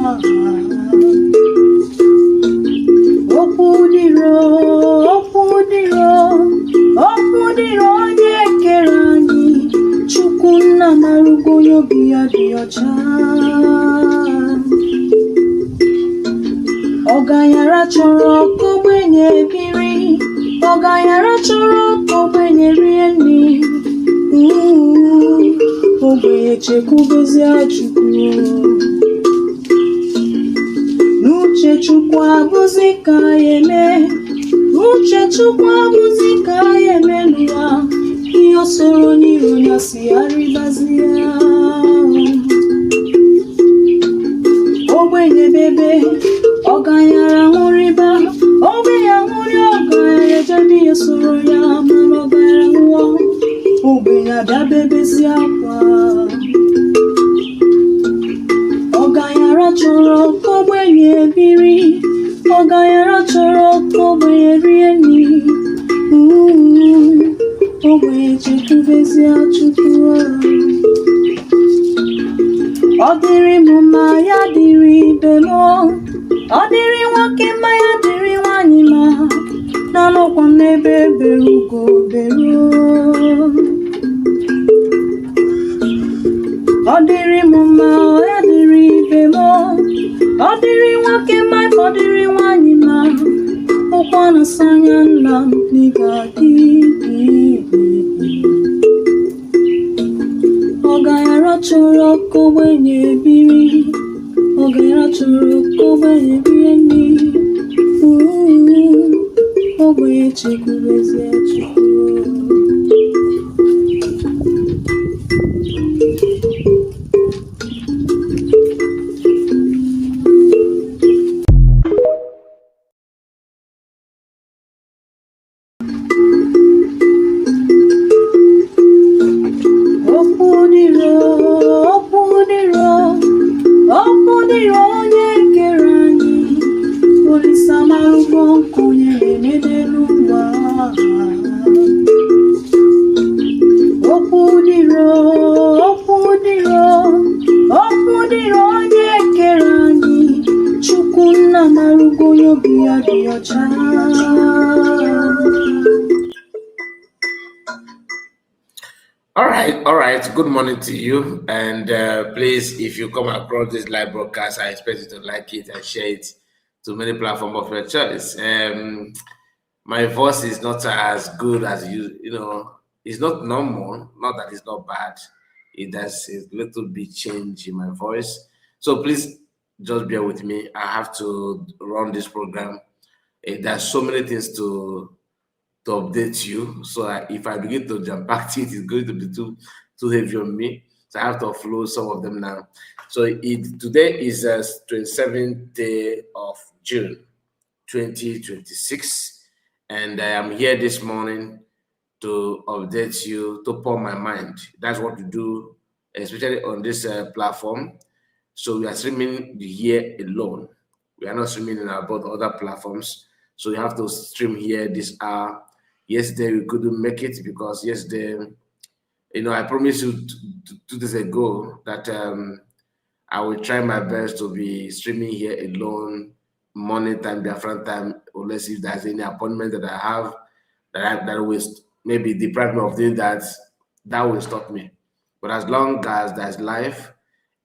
Opudiro onye kere anyị, Chukwu nna marugo obi ya dị ọcha. Ọganyara chọrọ ka ogbenye biri, ọganyara chọrọ ka ogbenye rie nri. Ogbenye chekwubezie Chukwu. N'uche Chukwu abụzi ka ya eme, n'uche Chukwu abụzi ka ya eme n'ụwa. Ihe o soro n'iru ya si arịbazie. Ogbenye bebe, ọganyara nwụrịba, ogbenye nwụrị ọganyara ejebe ihe soro ya, mana ọganyara nwụọ, ogbenye adabebezi akwa. Ọganyara chọrọ ka ogbenye biri, ọganyara chọrọ ka ogbenye rie nri. Ogbenye chekwubezie Chukwu. Ọ dịrị m mma ya dịrị ibe m, ọ dịrị nwoke mma ya dịrị nwanyị mma, na-anọkwa m n'ebe bere ugo bere. Ọ dịrị m mma ya dịrị ibe m, ọ dịrị nwoke mma ọ dịrị nwanyị mma, ụkwa na-asa anya Nnamdi ga-adị. Ọganyara chọrọ ka ogbenye biri, ọganyara chọrọ ka ogbenye rie nri. Ogbenye chekwubezie Chukwu. Opudiro onye kere anyị, Olisa marugo onye na-emedelu ụwa. Opudiro onye kere anyị, Chukwu nna marugo obi ya dị ọcha. All right. Good morning to you. And please, if you come across this live broadcast, I expect you to like it and share it to many platforms of your choice. My voice is not as good as it's not normal. Not that it's not bad. It does a little bit change in my voice. So please just bear with me. I have to run this program. There's so many things to update you. So if I begin to jump back to it, it's going to be too heavy on me. So I have to upload some of them now. So today is 27th day of June, 2026. And I am here this morning to update you, to pour my mind. That's what we do, especially on this platform. So we are streaming here alone. We are not streaming in about other platforms. So you have to stream here this hour. Yesterday we couldn't make it because yesterday, I promised you 2 days ago that I will try my best to be streaming here alone, morning time, Biafran time, unless if there's any appointment that I have that will maybe deprive me of doing that, that will stop me. But as long as there's life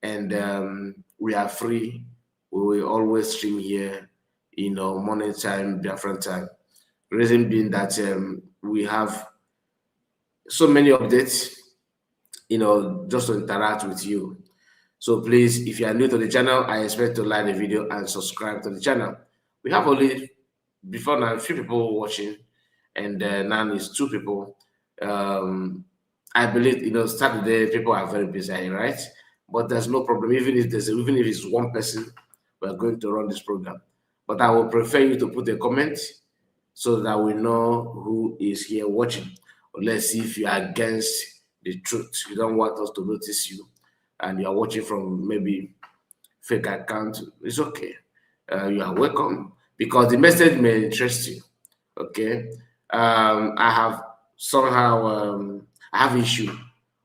and we are free, we will always stream here, morning time, Biafran time. Reason being that we have so many updates, just to interact with you. So please, if you are new to the channel, I expect to like the video and subscribe to the channel. We have only, before now, 3 people watching, and now it's 2 people. I believe, Saturday, people are very busy, right? But there's no problem. Even if it's 1 person, we're going to run this program. But I would prefer you to put a comment so that we know who is here watching. Or let's see if you are against the truth. You don't want us to notice you, and you are watching from maybe fake account. It's okay. You are welcome, because the message may interest you. Okay. I have somehow I have issue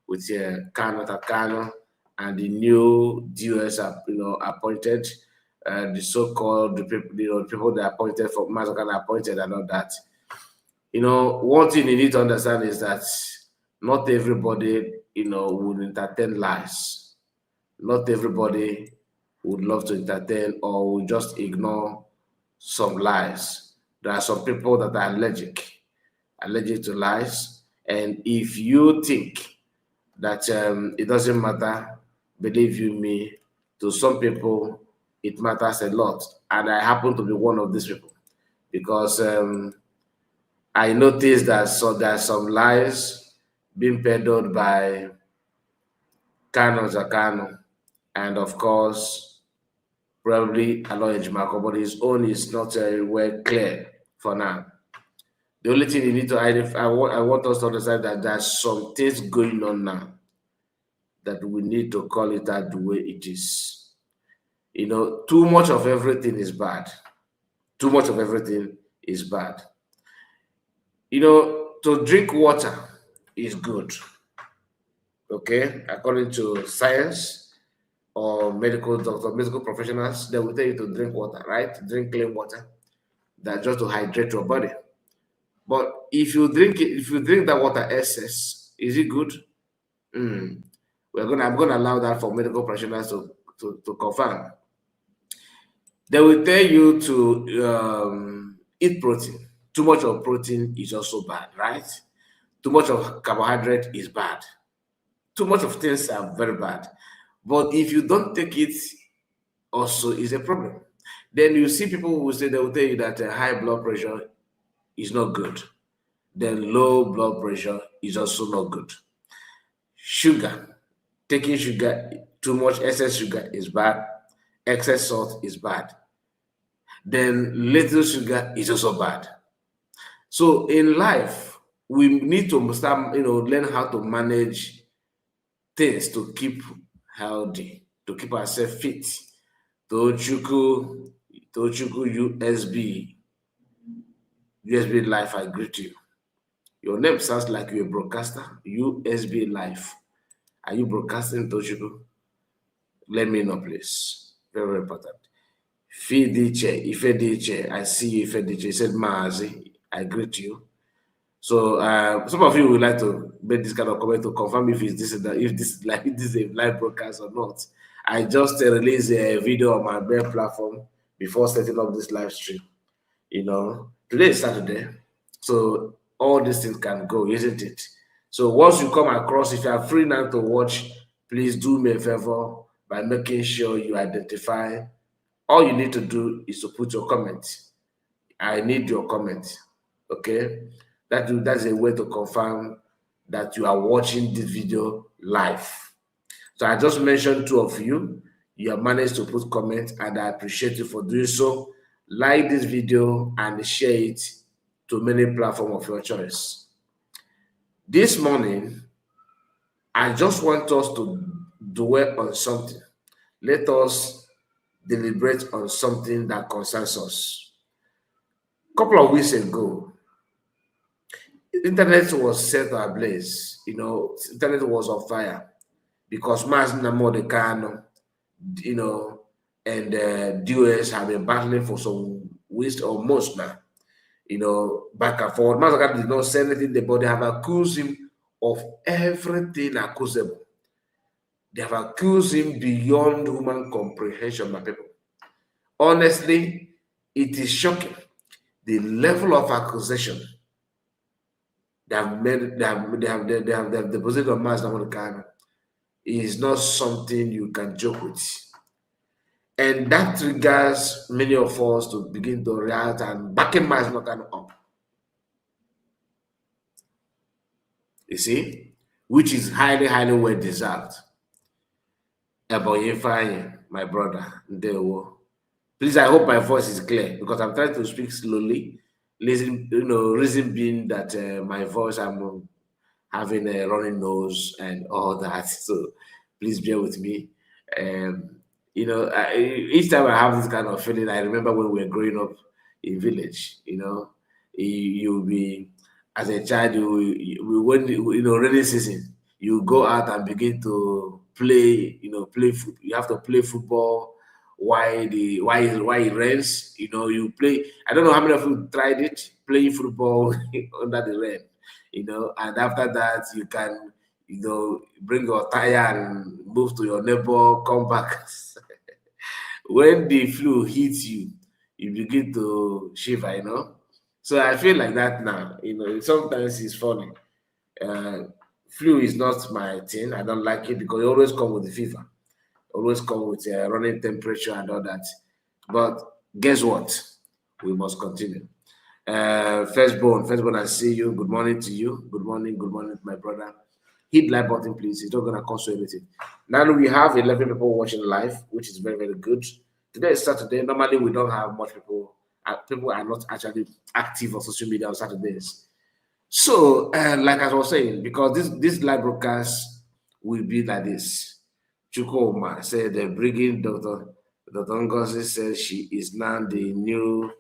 with Kanunta. and the new DOS are, appointed, the so-called the people that are appointed for Mazi appointed and all that. One thing you need to understand is that not everybody, would entertain lies. Not everybody would love to entertain or would just ignore some lies. There are some people that are allergic to lies. And if you think that it doesn't matter, believe you me, to some people, it matters a lot. And I happen to be one of these people because I noticed that there are some lies being peddled by Kanu, and of course, probably Aloy Jimako, but his own is not very well clear for now. The only thing you need to identify, I want us to understand that there's some things going on now that we need to call it out the way it is. Too much of everything is bad. Too much of everything is bad. To drink water is good. Okay, according to science or medical professionals, they will tell you to drink water, right? Drink clean water. That's just to hydrate your body. But if you drink that water excess, is it good? I'm gonna allow that for medical professionals to confirm. They will tell you to eat protein. Too much of protein is also bad, right? Too much of carbohydrate is bad. Too much of things are very bad. But if you don't take it, also is a problem. Then you see people who say, they will tell you that high blood pressure is not good. Then low blood pressure is also not good. Sugar, taking sugar, too much excess sugar is bad. Excess salt is bad. Then little sugar is also bad. So in life, we need to start, learn how to manage things to keep healthy, to keep ourselves fit. Tochuku USB Life, I greet you. Your name sounds like you're a broadcaster. USB Life. Are you broadcasting, Tochuku? Let me know, please. Very, very important. Ifediche, I see you, Ifediche. He said, Mazi, I greet you. So some of you would like to make this kind of comment to confirm if this is a live broadcast or not. I just released a video on my main platform before setting up this live stream. Today is Saturday, so all these things can go, isn't it? So once you come across, if you are free now to watch, please do me a favor by making sure you identify. All you need to do is to put your comment. I need your comment. Okay, that's a way to confirm that you are watching this video live. So I just mentioned two of you. You have managed to put comments, and I appreciate you for doing so. Like this video and share it to many platforms of your choice. This morning, I just want us to dwell on something. Let us deliberate on something that concerns us. A couple of weeks ago, internet was set ablaze. Internet was on fire because Mazi Nnamdi Kanu, and DOS have been battling for some weeks or months now. Back and forth. Mazi did not say anything, but they have accused him of everything accusable. They have accused him beyond human comprehension, my people. Honestly, it is shocking. The level of accusation they have deposited on Mazi Nnamdi Kanu is not something you can joke with. And that triggers many of us to begin to react and backing Mazi Nnamdi Kanu up. You see, which is highly, highly well deserved. Eboyefanye, my brother, Ndewo. Please, I hope my voice is clear because I'm trying to speak slowly. Reason being that my voice, I'm having a running nose and all that. So please bear with me. Each time I have this kind of feeling, I remember when we were growing up in village. You'll be, as a child, when rainy season, you go out and begin to play, play football. You have to play football why it rains. You play. I don't know how many of you tried it playing football under the rain. And after that you can bring your tire and move to your neighbor, come back. When the flu hits you, you begin to shiver. So I feel like that now. Sometimes it's funny. Uh, Flu is not my thing. I don't like it because it always come with the fever, always come with running temperature and all that. But guess what? We must continue. Firstborn, I see you. Good morning to you. Good morning, my brother. Hit like button, please. It's not gonna cost you anything. Now we have 11 people watching live, which is very, very good. Today is Saturday. Normally we don't have much people. People are not actually active on social media on Saturdays. So, like I was saying, because this live broadcast will be like this. Chukoma said they're bringing Dr. Ngozi said she is now the new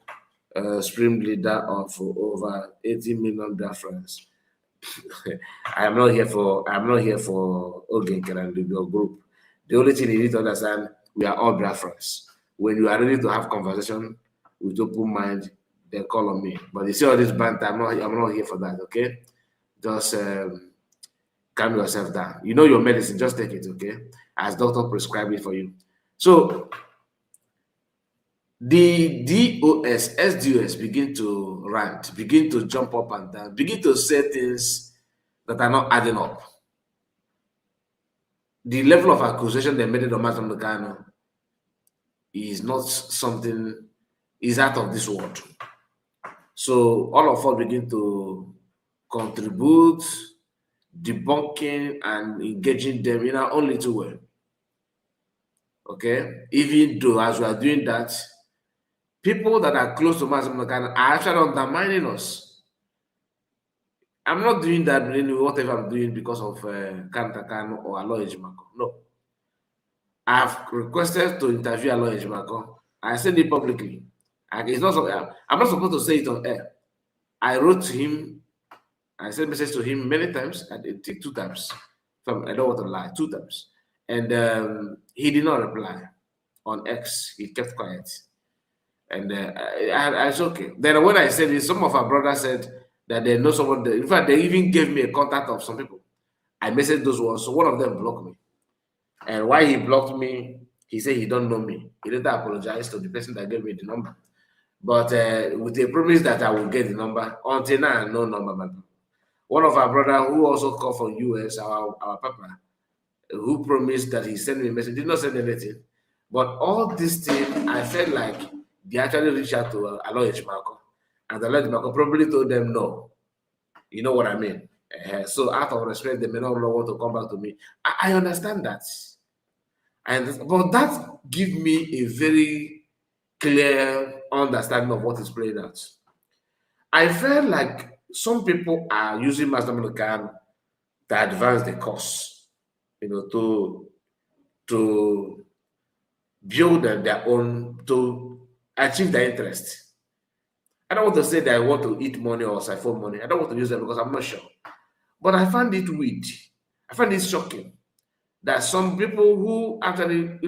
stream leader of over 80 million Biafrans. I'm not here for Ogenker and your group. The only thing you need to understand, we are all Biafrans. When you are ready to have conversation with open mind, then call on me. But you see all this banter, I'm not here for that, okay? Just calm yourself down. You know your medicine, just take it, okay? As doctor prescribe it for you. So the SDOS begin to rant, begin to jump up and down, begin to say things that are not adding up. The level of accusation they made on Nnamdi Kanu is not something, is out of this world. So all of us begin to contribute, debunking and engaging them in our own little way. Okay? Even though as we are doing that, people that are close to Nnamdi Kanu are actually undermining us. I'm not doing that in whatever I'm doing because of Kanunta Kanu or Aloy Ejimako. No. I've requested to interview Aloy Ejimako. I said it publicly. It's not so, I'm not supposed to say it on air. I wrote to him. I sent message to him many times. I did 2 times. I don't want to lie, 2 times. And he did not reply on X. He kept quiet. And I said, okay. Then when I said it, some of our brothers said that they know someone. There. In fact, they even gave me a contact of some people. I messaged those ones. So one of them blocked me. And why he blocked me, he said he don't know me. He later apologized to the person that gave me the number. But with a promise that I will get the number. Until now, no number, my brother. One of our brother who also called from US, our papa, who promised that he sent me a message, did not send anything. But all this thing, I felt like they actually reached out to Aloy Ejimako. And Aloy Ejimako probably told them no. You know what I mean? So out of respect, they may not want to come back to me. I understand that. But that gives me a very clear understanding of what is playing out. I felt like some people are using Nnamdi Kanu to advance the cause, to build their own, to achieve their interest. I don't want to say that I want to eat money or siphon money. I don't want to use them because I'm not sure. But I find it weird. I find it shocking that some people who actually,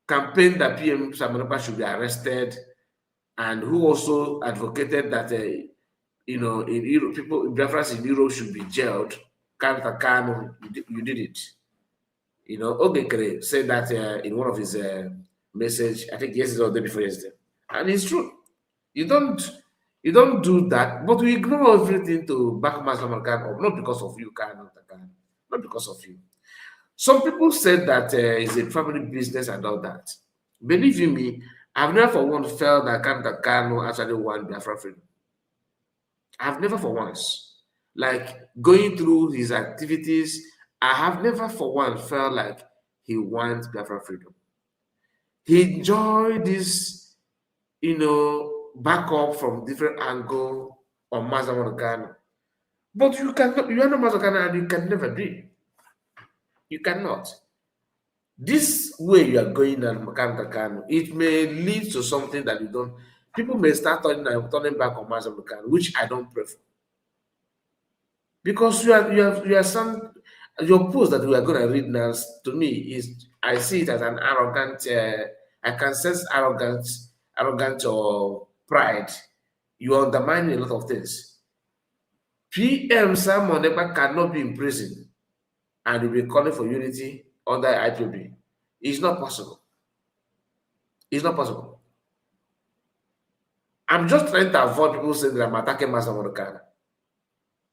campaigned that PM Samanapa should be arrested, and who also advocated that, in Europe, people, Biafrans in Europe should be jailed. Kanunta Kanu, you did it. Ogekere said that in one of his message, I think yesterday or the day before yesterday, and it's true. You don't do that, but we ignore everything to back Nnamdi Kanu up, not because of you, Kanunta Kanu, not because of you. Some people said that it's a family business and all that. Believe you me, I've never for once felt that Kanunta Kanu actually won Biafra freedom. I've never for once, like going through his activities, I have never for once felt like he wants Biafra freedom. He enjoyed this, backup from different angle on Nnamdi Kanu. But you are not Nnamdi Kanu and you can never be. You cannot. This way you are going at Kanunta Kanu, it may lead to something that you don't. People may start turning back on Nnamdi Kanu, which I don't prefer. Because you are some. Your post that we are going to read now, to me, is I see it as an arrogant. I can sense arrogant or pride. You undermine a lot of things. PM Sam Onekpa cannot be in prison and will be calling for unity under IPOB. It's not possible. It's not possible. I'm just trying to avoid people saying that I'm attacking Mazi Namdi.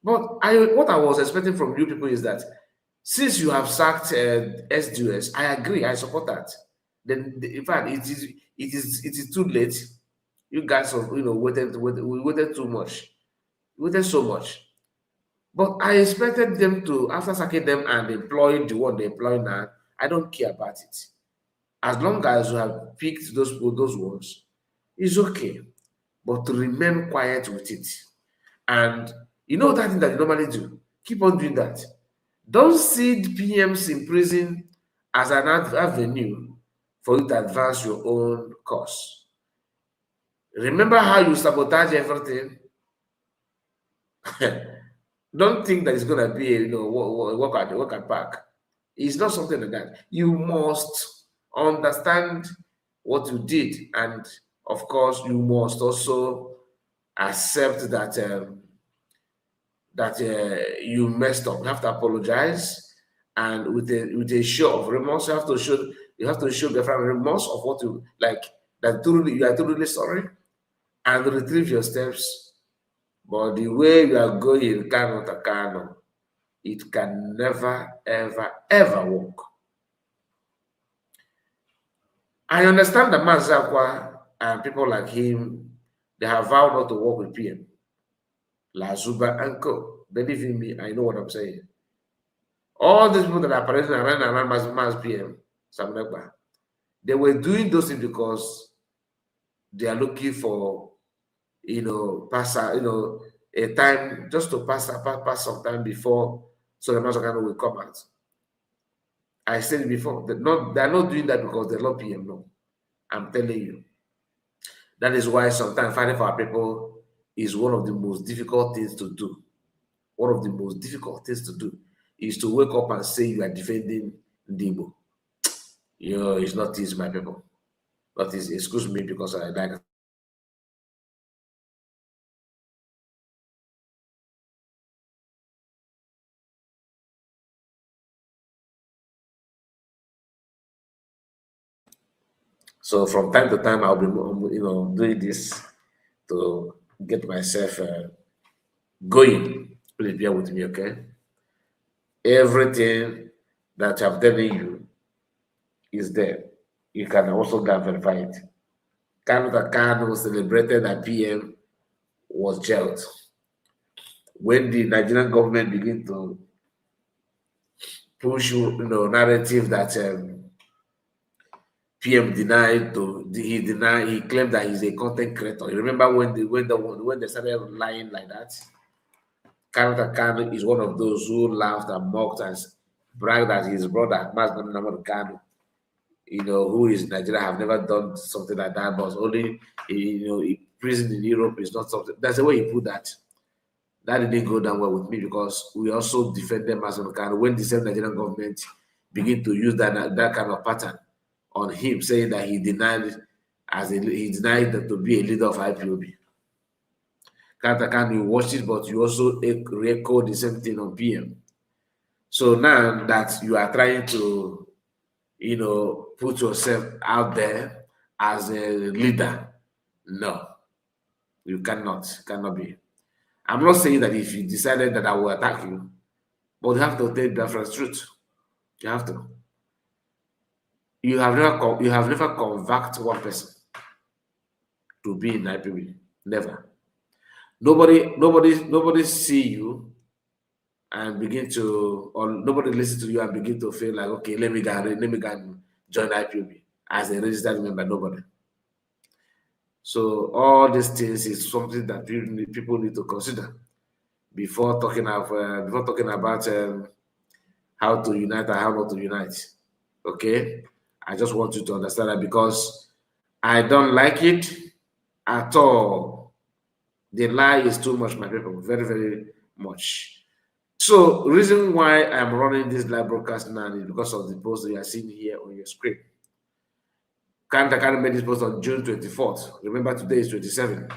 But what I was expecting from you people is that since you have sacked SDUS, I agree, I support that. Then, in fact, it is too late. You guys have we waited too much. We waited so much. But I expected them to, after sacking them and employing the one they employ now, I don't care about it. As long as you have picked those ones, it's okay. But to remain quiet with it. And you know that thing that you normally do. Keep on doing that. Don't see the PMs in prison as an avenue for you to advance your own cause. Remember how you sabotage everything? Don't think that it's going to be work at park. It's not something like that. You must understand what you did, and of course, you must also accept that you messed up. You have to apologize, and with a show of remorse, you have to show the family remorse of what you like. That truly you are truly sorry, and retrieve your steps. But the way you are going, Kanu, it can never, ever, ever work. I understand that Mazi and people like him, they have vowed not to work with PM. La Zuba and Co. Believe in me, I know what I'm saying. All these people that are parading around Mazi PM, they were doing those things because they are looking for, a time just to pass some time before so the Mazi will come out. I said it before, they're not doing that because they love PM, no. I'm telling you. That is why sometimes fighting for our people is one of the most difficult things to do. One of the most difficult things to do is to wake up and say you are defending Ndibo. It's not easy, my people. But excuse me because I like. So from time to time, I'll be, doing this to get myself going. Please bear with me, okay? Everything that I'm telling you is there. You can also go and verify it. Kanu celebrated that PM was jailed. When the Nigerian government began to push narrative that PM he claimed that he's a content creator. You remember when they started lying like that? Kanu is one of those who laughed and mocked and bragged that his brother, Mazi Namdi Kanu, who is Nigeria, have never done something like that, but only, prison in Europe is not something. That's the way he put that. That didn't go down well with me because we also defended Mazi Namdi when the same Nigerian government begin to use that kind of pattern on him, saying that he denied that to be a leader of IPOB. Kanu, you watched it, but you also re-echo the same thing on PM. So now that you are trying to, put yourself out there as a leader, no, you cannot be. I'm not saying that if you decided that I will attack you, but you have to take the first truth. You have to. You have never convert one person to be in IPB. Never. Nobody see you and begin to, or nobody listen to you and begin to feel like, okay, let me go and join IPOB as a registered member. Nobody. So all these things is something that people need to consider before talking about how to unite and how not to unite. Okay, I just want you to understand that because I don't like it at all. The lie is too much, my people, very, very much. So, reason why I'm running this live broadcast now is because of the post that you are seeing here on your screen. Kanunta made this post on June 24th. Remember, today is 27th.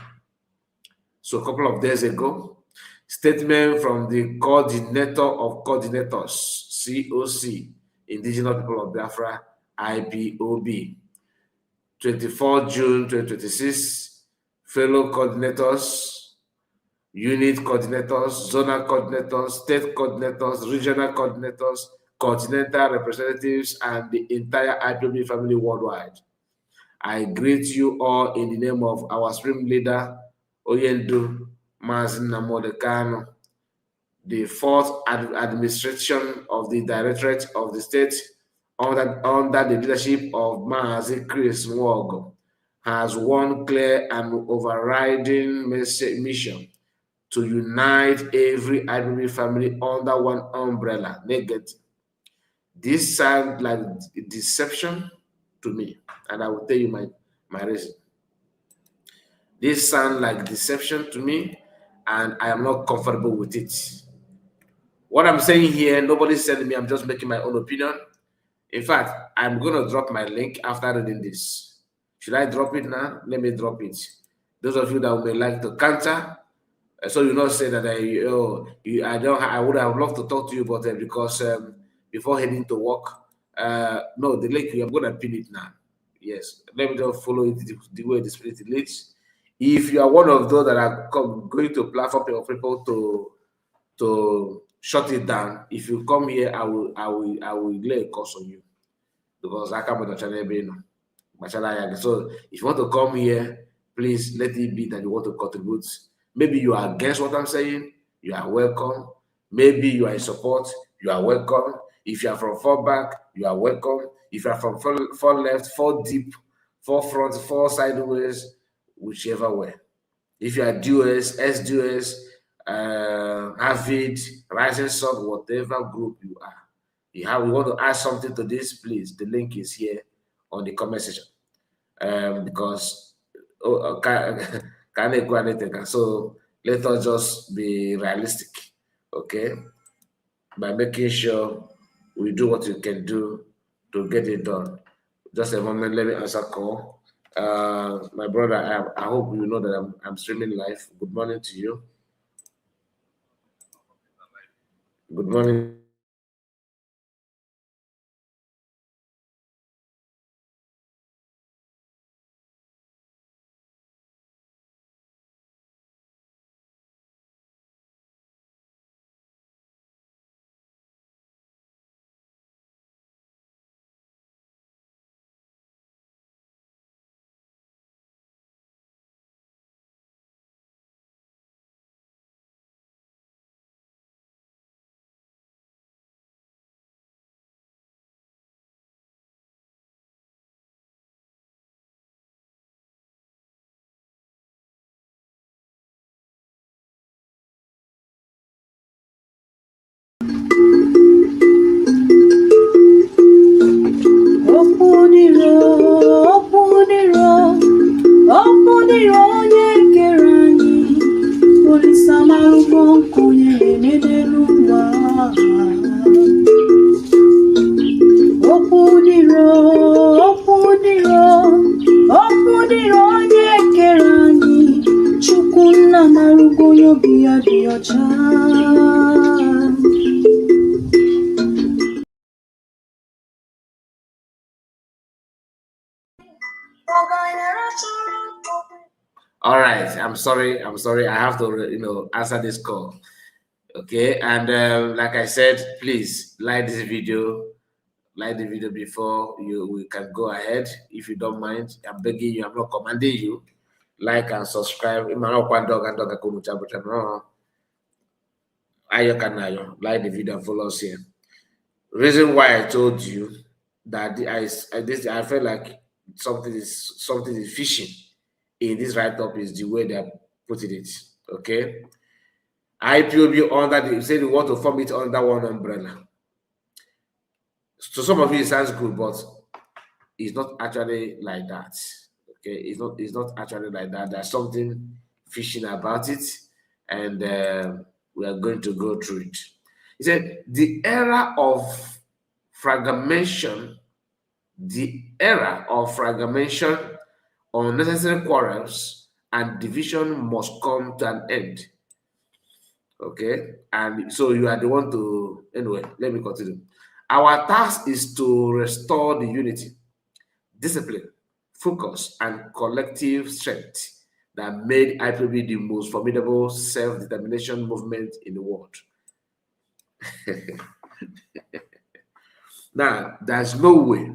So, a couple of days ago, statement from the coordinator of coordinators, COC, Indigenous People of Biafra, IPOB, 24 June 2026, fellow coordinators, unit coordinators, zonal coordinators, state coordinators, regional coordinators, continental representatives, and the entire IPOB family worldwide. I greet you all in the name of our supreme leader, Oyendu Mazi Nnamdi Kanu, the fourth administration of the Directorate of the State under the leadership of Mazi Chris Nwogo has one clear and overriding mission to unite every IPOB family under one umbrella. Negative. This sounds like deception to me, and I will tell you my reason. This sounds like deception to me, and I am not comfortable with it. What I'm saying here, nobody's telling me, I'm just making my own opinion. In fact, I'm going to drop my link after reading this. Should I drop it now? Let me drop it. Those of you that may like to counter, so you not say that I would have loved to talk to you, but because before heading to work, no, the link, I'm going to pin it now. Yes, let me just follow it the way the Spirit leads. If you are one of those that are going to platform of people to shut it down, if you come here, I will lay a curse on you, because I can't the channel. So if you want to come here, please let it be that you want to contribute. Maybe you are against what I'm saying, you are welcome. Maybe you are in support, you are welcome. If you are from far back, you are welcome. If you are from far left, far deep, far front, far sideways, whichever way. If you are duos, S-duos, Avid, Rising Sun, whatever group you are, you want to add something to this, please, the link is here on the comment section. Because can't go anything. So let us just be realistic, okay? By making sure we do what you can do to get it done. Just a moment, let me answer call. My brother, I hope you know that I'm streaming live. Good morning to you. Good morning. All right, I'm sorry. I have to, answer this call. Okay, and like I said, please like this video. Like the video before we can go ahead. If you don't mind, I'm begging you. I'm not commanding you. Like and subscribe. Like the video and follow us here. Reason why I told you that I felt like something is fishing in this write-up is the way they're putting it. Okay. IPOB under they say they want to form it under one umbrella. So some of you it sounds good, but it's not actually like that. Okay, it's not actually like that. There's something fishing about it, and we are going to go through it. He said, the era of fragmentation, unnecessary quarrels, and division must come to an end. Okay, and so you are the one to, anyway, let me continue. Our task is to restore the unity, discipline, focus, and collective strength that made IPOB the most formidable self-determination movement in the world. Now, there's no way,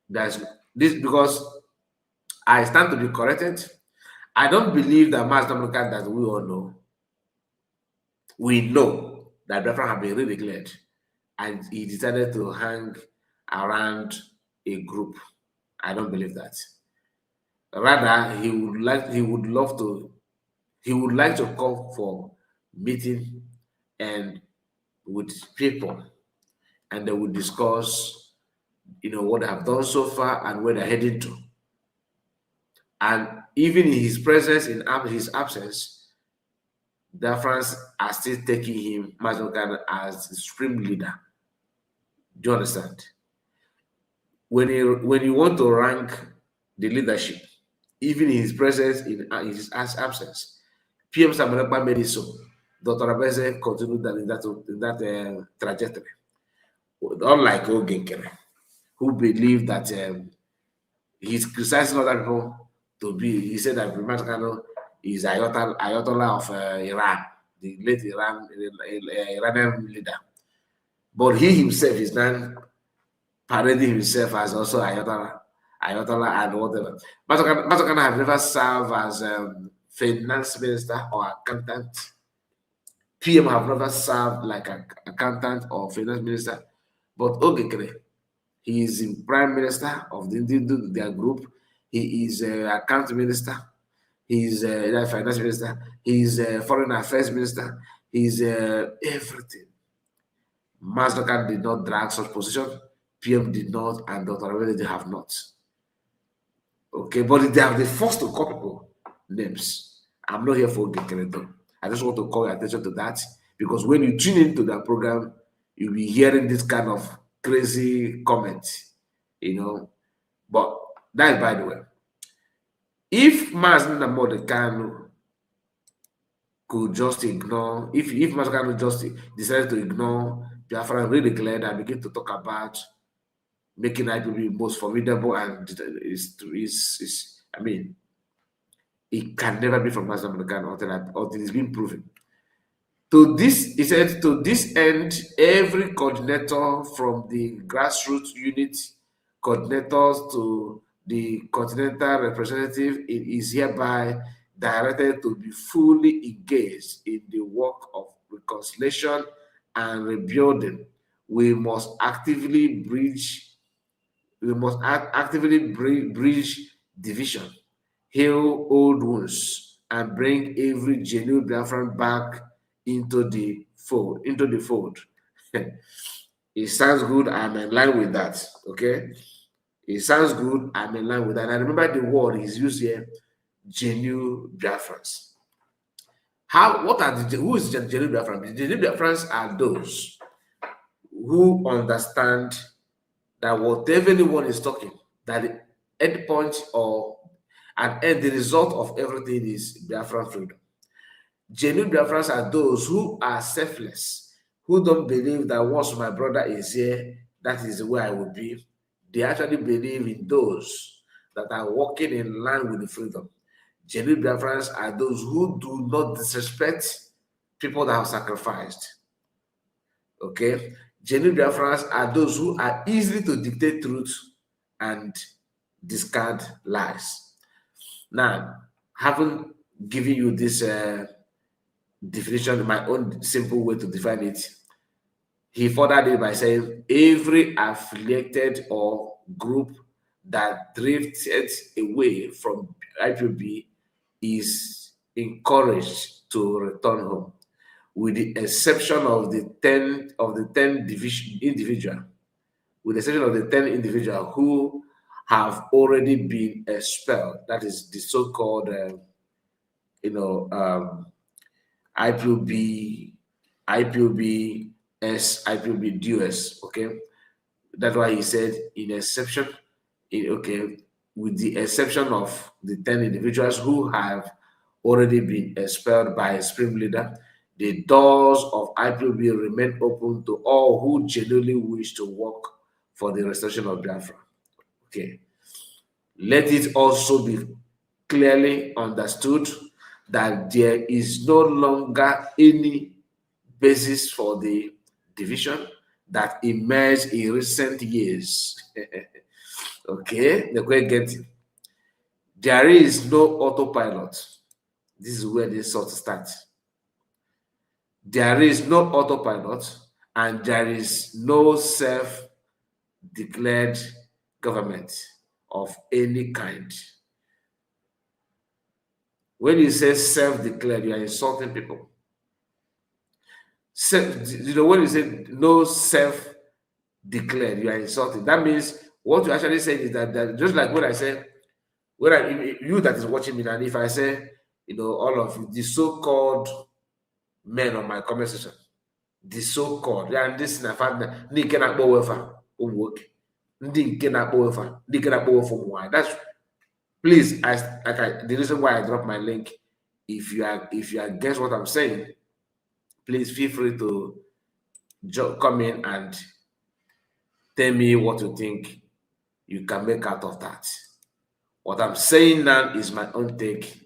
there's this, because I stand to be corrected. I don't believe that Mazi Nnamdi that we all know. We know that Biafra have been redeclared, and he decided to hang around a group. I don't believe that. Rather, he would like to call for meeting and with people, and they would discuss, what they have done so far and where they're heading to. And even in his presence, in his absence, the France are still taking him, Mazi Nnamdi, as the supreme leader. Do you understand? When you want to rank the leadership, even in his presence, in his absence, PM Samuel made it so. Dr. Abeze continued in that trajectory. Unlike Ogenkere, who believed that he's criticizing other people to be, he said that Kanu is Ayatollah of Iran, the late Iranian leader. But he himself is now parading himself as also Ayatollah and whatever. Mazi have never served as finance minister or accountant. PM have never served like an accountant or finance minister. But Ogekere, he is the prime minister of their group. He is account minister. He is finance minister. He is foreign affairs minister. He is everything. Mazi did not drag such position. PM did not, and Dr. Abede, they have not. Okay, but they are the first to call people names. I'm not here for Ogekere though. I just want to call your attention to that, because when you tune into that program, you'll be hearing this kind of crazy comments, But that is by the way. If Mazi Nnamdi Kanu could just ignore, if Mazi Kanu just decided to ignore Biafra, really declared and begin to talk about making IPOB most formidable, and it can never be from Mazi Nnamdi Kanu until it's been proven. He said, to this end, every coordinator from the grassroots unit coordinators to the continental representative is hereby directed to be fully engaged in the work of reconciliation and rebuilding. We must actively bridge division, heal old wounds, and bring every genuine Biafran back into the fold. It sounds good. I'm in line with that. Okay, it sounds good. I'm in line with that. And I remember the word is used here: genuine Biafrans. Who is genuine Biafrans? The genuine Biafrans are those who understand that whatever anyone is talking, that the end point the result of everything is Biafran freedom. Genuine Biafrans are those who are selfless, who don't believe that once my brother is here, that is where I will be. They actually believe in those that are walking in line with the freedom. Genuine Biafrans are those who do not disrespect people that have sacrificed. Okay? Genuine Biafrans are those who are easy to dictate truth and discard lies. Now, having given you this definition, my own simple way to define it, he furthered it by saying every affiliated or group that drifted away from IPOB is encouraged to return home, with the exception of the 10 individual, who have already been expelled. That is the so-called, IPOB as IPOB DOS. Okay, that's why he said in exception, okay, with the exception of the 10 individuals who have already been expelled by a supreme leader, the doors of IPOB remain open to all who genuinely wish to work for the restoration of Biafra. Okay. Let it also be clearly understood that there is no longer any basis for the division that emerged in recent years. Okay, the way getting. There is no autopilot. This is where this sort of starts. There is no autopilot and there is no self-declared government of any kind. When you say self-declared, you are insulting people. When you say no self-declared, you are insulting. That means what you actually say is that just like when I say, you that is watching me, and if I say, all of you, the so-called men on my comment section, the so-called, and this is a fact that they cannot go with work. They cannot go with they cannot go with why. That's please. The reason why I dropped my link. If you are against what I'm saying, please feel free to come in and tell me what you think you can make out of that. What I'm saying now is my own take.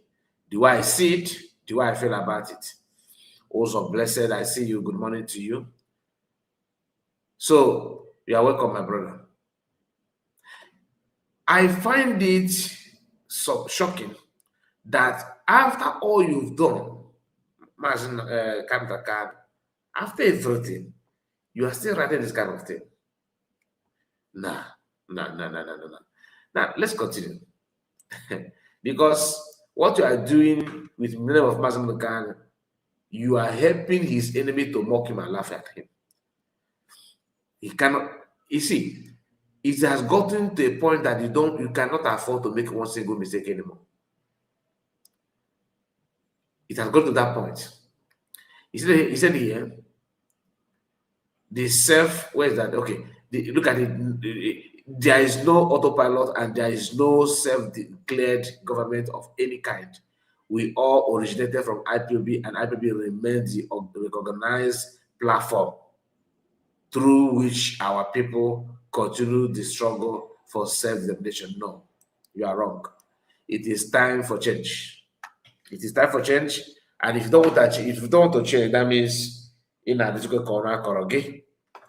The way I see it, the way I feel about it. Also, blessed, I see you. Good morning to you. So, you are welcome, my brother. I find it so shocking that after all you've done, Kanunta, after everything, you are still writing this kind of thing. Nah. Now, let's continue. Because what you are doing with the name of Mazi, you are helping his enemy to mock him and laugh at him. He cannot, you see, it has gotten to a point that you cannot afford to make one single mistake anymore. It has got to that point. He said here, the self, where is that? Okay, look at it. There is no autopilot and there is no self-declared government of any kind. We all originated from IPOB and IPOB remains the recognized platform through which our people continue the struggle for self-determination. No, you are wrong. It is time for change. It is time for change. And if you don't want to change, that means in a political corner,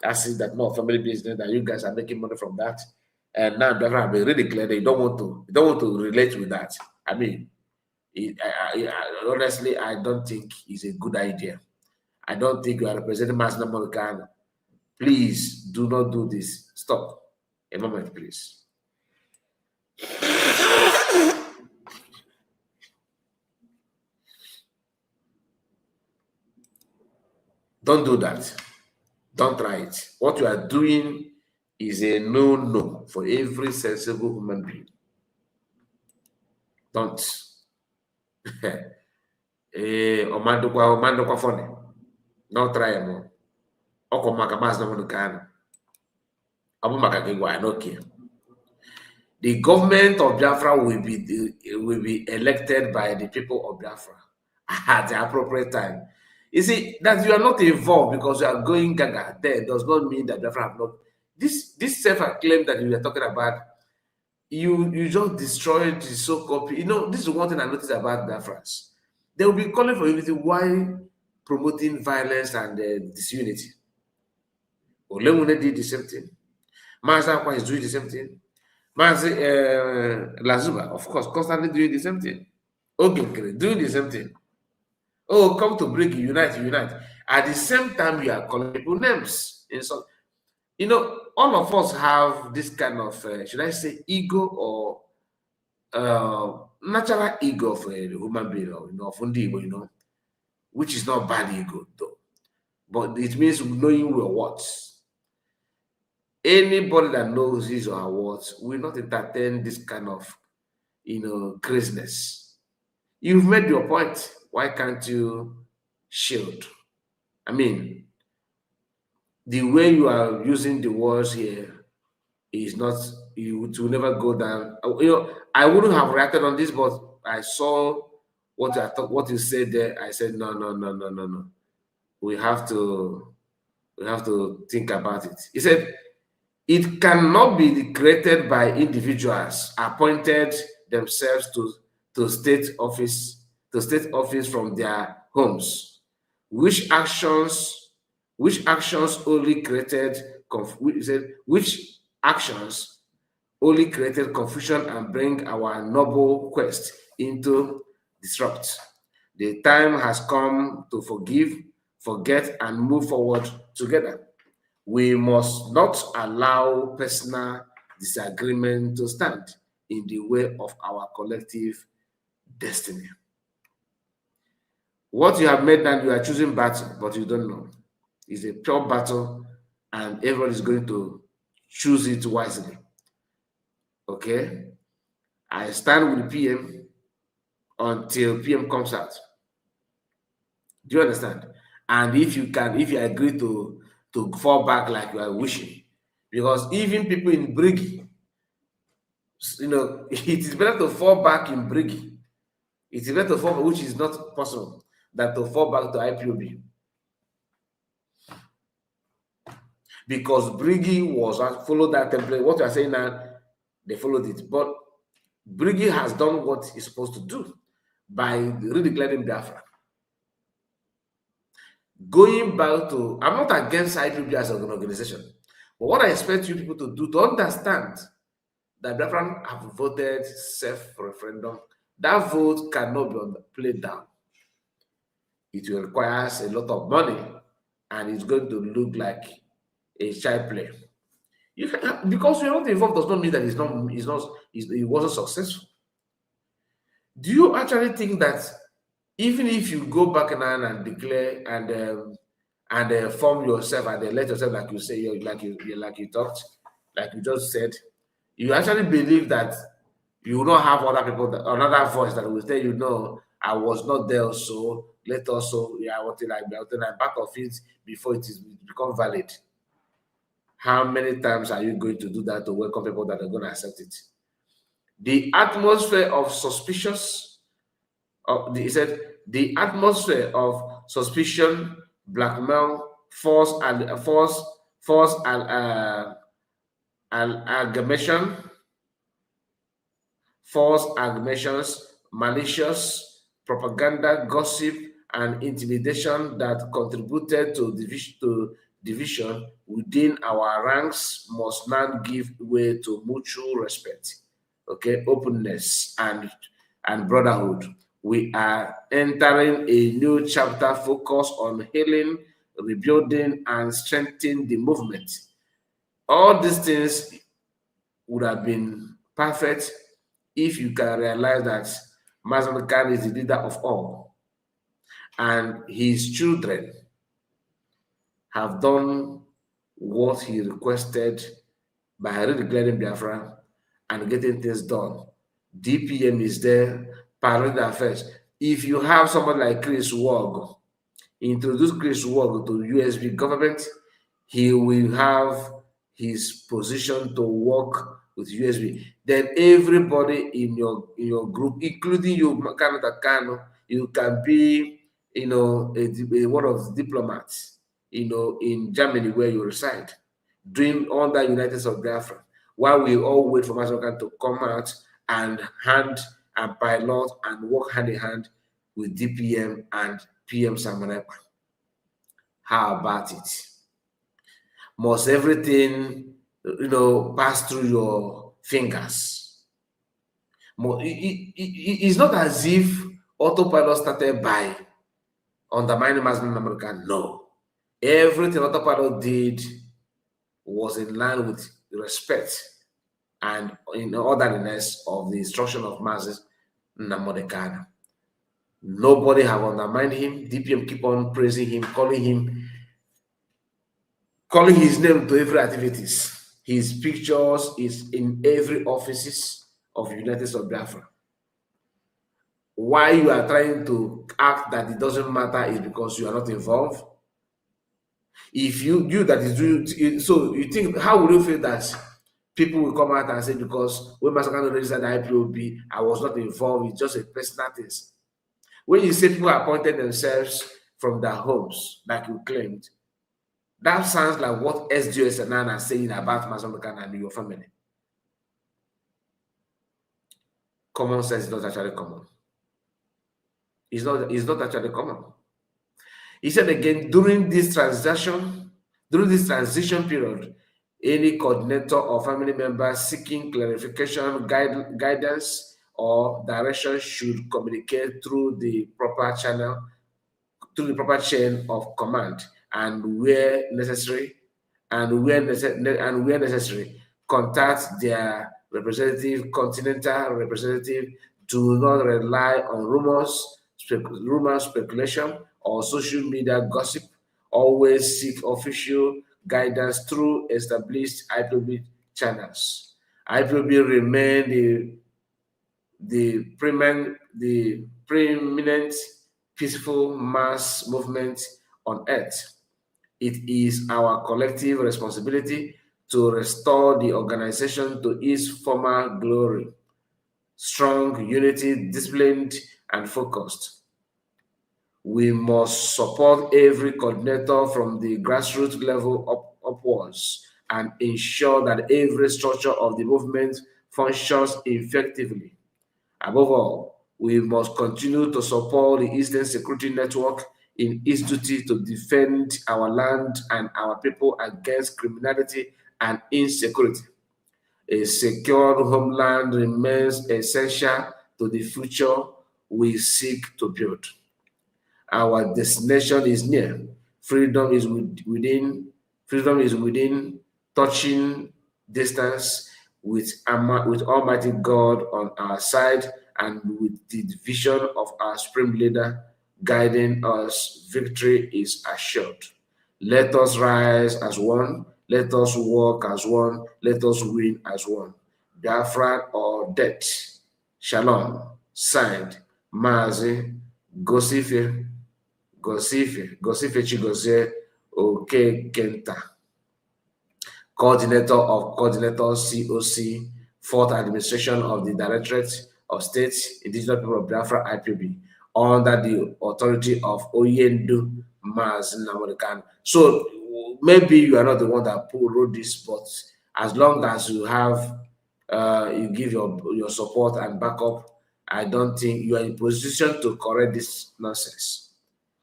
that's it, that no family business, that you guys are making money from that. And now they have been really clear that you don't want to relate with that. I mean, honestly, I don't think it's a good idea. I don't think you are representing Mazi. Please do not do this. Stop. A moment, please. Don't do that. Don't try it. What you are doing is a no for every sensible human being. Don't. Omandokwa funny. Don't try more. The government of Biafra will be elected by the people of Biafra at the appropriate time. You see, that you are not involved because you are going gaga there does not mean that Biafra have not. This self-claim that you are talking about, you just destroyed the so-called. This is one thing I noticed about Biafrans. They will be calling for unity while promoting violence and disunity. Olemune did the same thing. Mazi is doing the same thing. Mazi Lazuba, of course, constantly doing the same thing. Okay, doing the same thing. Oh, come to break, unite. At the same time, you are calling people names. So, all of us have this kind of, should I say, ego or natural ego of a human being, or of Ndigo, which is not bad ego, though. But it means knowing your words. Anybody that knows his or her words will not entertain this kind of, craziness. You've made your point. Why can't you shield? I mean, the way you are using the words here is not, it will never go down. I wouldn't have reacted on this, but I saw what I thought, what you said there. I said, no, no, no, no, no, no. We have to think about it. He said, it cannot be created by individuals appointed themselves to state office from their homes, which actions only created which actions only created confusion and bring our noble quest into disrupt. The time has come to forgive, forget, and move forward together. We must not allow personal disagreement to stand in the way of our collective destiny. What you have made now, you are choosing battle, but you don't know. It's a pure battle, and everyone is going to choose it wisely. Okay? I stand with the PM until PM comes out. Do you understand? And if you agree to fall back like you are wishing, because even people in Brigi, it is better to fall back in Brigi. It is better to fall back, which is not possible, than to fall back to IPOB. Because Brigi was followed that template. What you are saying now, they followed it. But Brigi has done what he's supposed to do by redeclaring Biafra. Going back to, I'm not against IPOB as an organization, but what I expect you people to do to understand that Biafran have voted self-referendum, that vote cannot be played down. It will require a lot of money, and it's going to look like a child play. Because you're not involved does not mean that it wasn't successful. Do you actually think that even if you go back and declare and form yourself and let yourself, like you say, like you talked, like you just said, you actually believe that you will not have other people, another voice that will tell you, no, I was not there, so let us, so yeah, I want to like part of it before it become valid. How many times are you going to do that to welcome people that are going to accept it? The atmosphere of suspicious, he said, the atmosphere of suspicion, blackmail, false allegations, malicious propaganda, gossip, and intimidation that contributed to division within our ranks must now give way to mutual respect, okay, openness, and brotherhood. We are entering a new chapter focused on healing, rebuilding, and strengthening the movement. All these things would have been perfect if you can realize that Mazi Kanu is the leader of all, and his children have done what he requested by redeclaring Biafra and getting things done. DPM is there, parallel affairs. If you have someone like Chris Wog, introduce Chris Wog to USB government, he will have his position to work with USB. Then everybody in your group, including you, Kanu, you can be, one of the diplomats, in Germany where you reside, doing all that United States of Biafra, while we all wait for Mazi to come out and pilot and work hand in hand with DPM and PM Samanapa. How about it? Must everything, pass through your fingers? It's not as if autopilot started by undermining Mazi Kanu. No. Everything autopilot did was in line with respect and in orderliness of the instruction of Mazi Nnamdi Kanu. Nobody have undermined him. DPM keep on praising him, calling his name to every activities. His pictures is in every offices of United States of Biafra. Why you are trying to act that it doesn't matter is because you are not involved. If you that is doing, so you think, how would you feel that people will come out and say, because when Master Kanu registered the IPOB, I was not involved, it's just a personal thing. When you say people appointed themselves from their homes, like you claimed, that sounds like what SDOS and Nana are saying about Master Kanu and your family. Common sense is not actually common. It's not actually common. He said again, during this transition period, any coordinator or family member seeking clarification, guidance, or direction should communicate through the proper channel, through the proper chain of command, and where necessary, contact their representative, continental representative. Do not rely on rumors, speculation, or social media gossip. Always seek official guidance through established IPOB channels. IPOB remain the preeminent peaceful mass movement on earth. It is our collective responsibility to restore the organization to its former glory. Strong, unity, disciplined, and focused. We must support every coordinator from the grassroots level upwards and ensure that every structure of the movement functions effectively. Above all, we must continue to support the Eastern Security Network in its duty to defend our land and our people against criminality and insecurity. A secure homeland remains essential to the future we seek to build. Our destination is near. Freedom is within. Freedom is within touching distance with Almighty God on our side and with the vision of our supreme leader guiding us. Victory is assured. Let us rise as one. Let us walk as one. Let us win as one. Biafra or death. Shalom. Signed, Mazi, Gosife Chigozie Okekenta, Coordinator of Coordinators COC, 4th Administration of the Directorate of State Indigenous People of Biafra IPOB, under the authority of Oyendu Mazi Nnamdi. So maybe you are not the one that wrote this, but as long as you have, you give your support and backup, I don't think you are in position to correct this nonsense.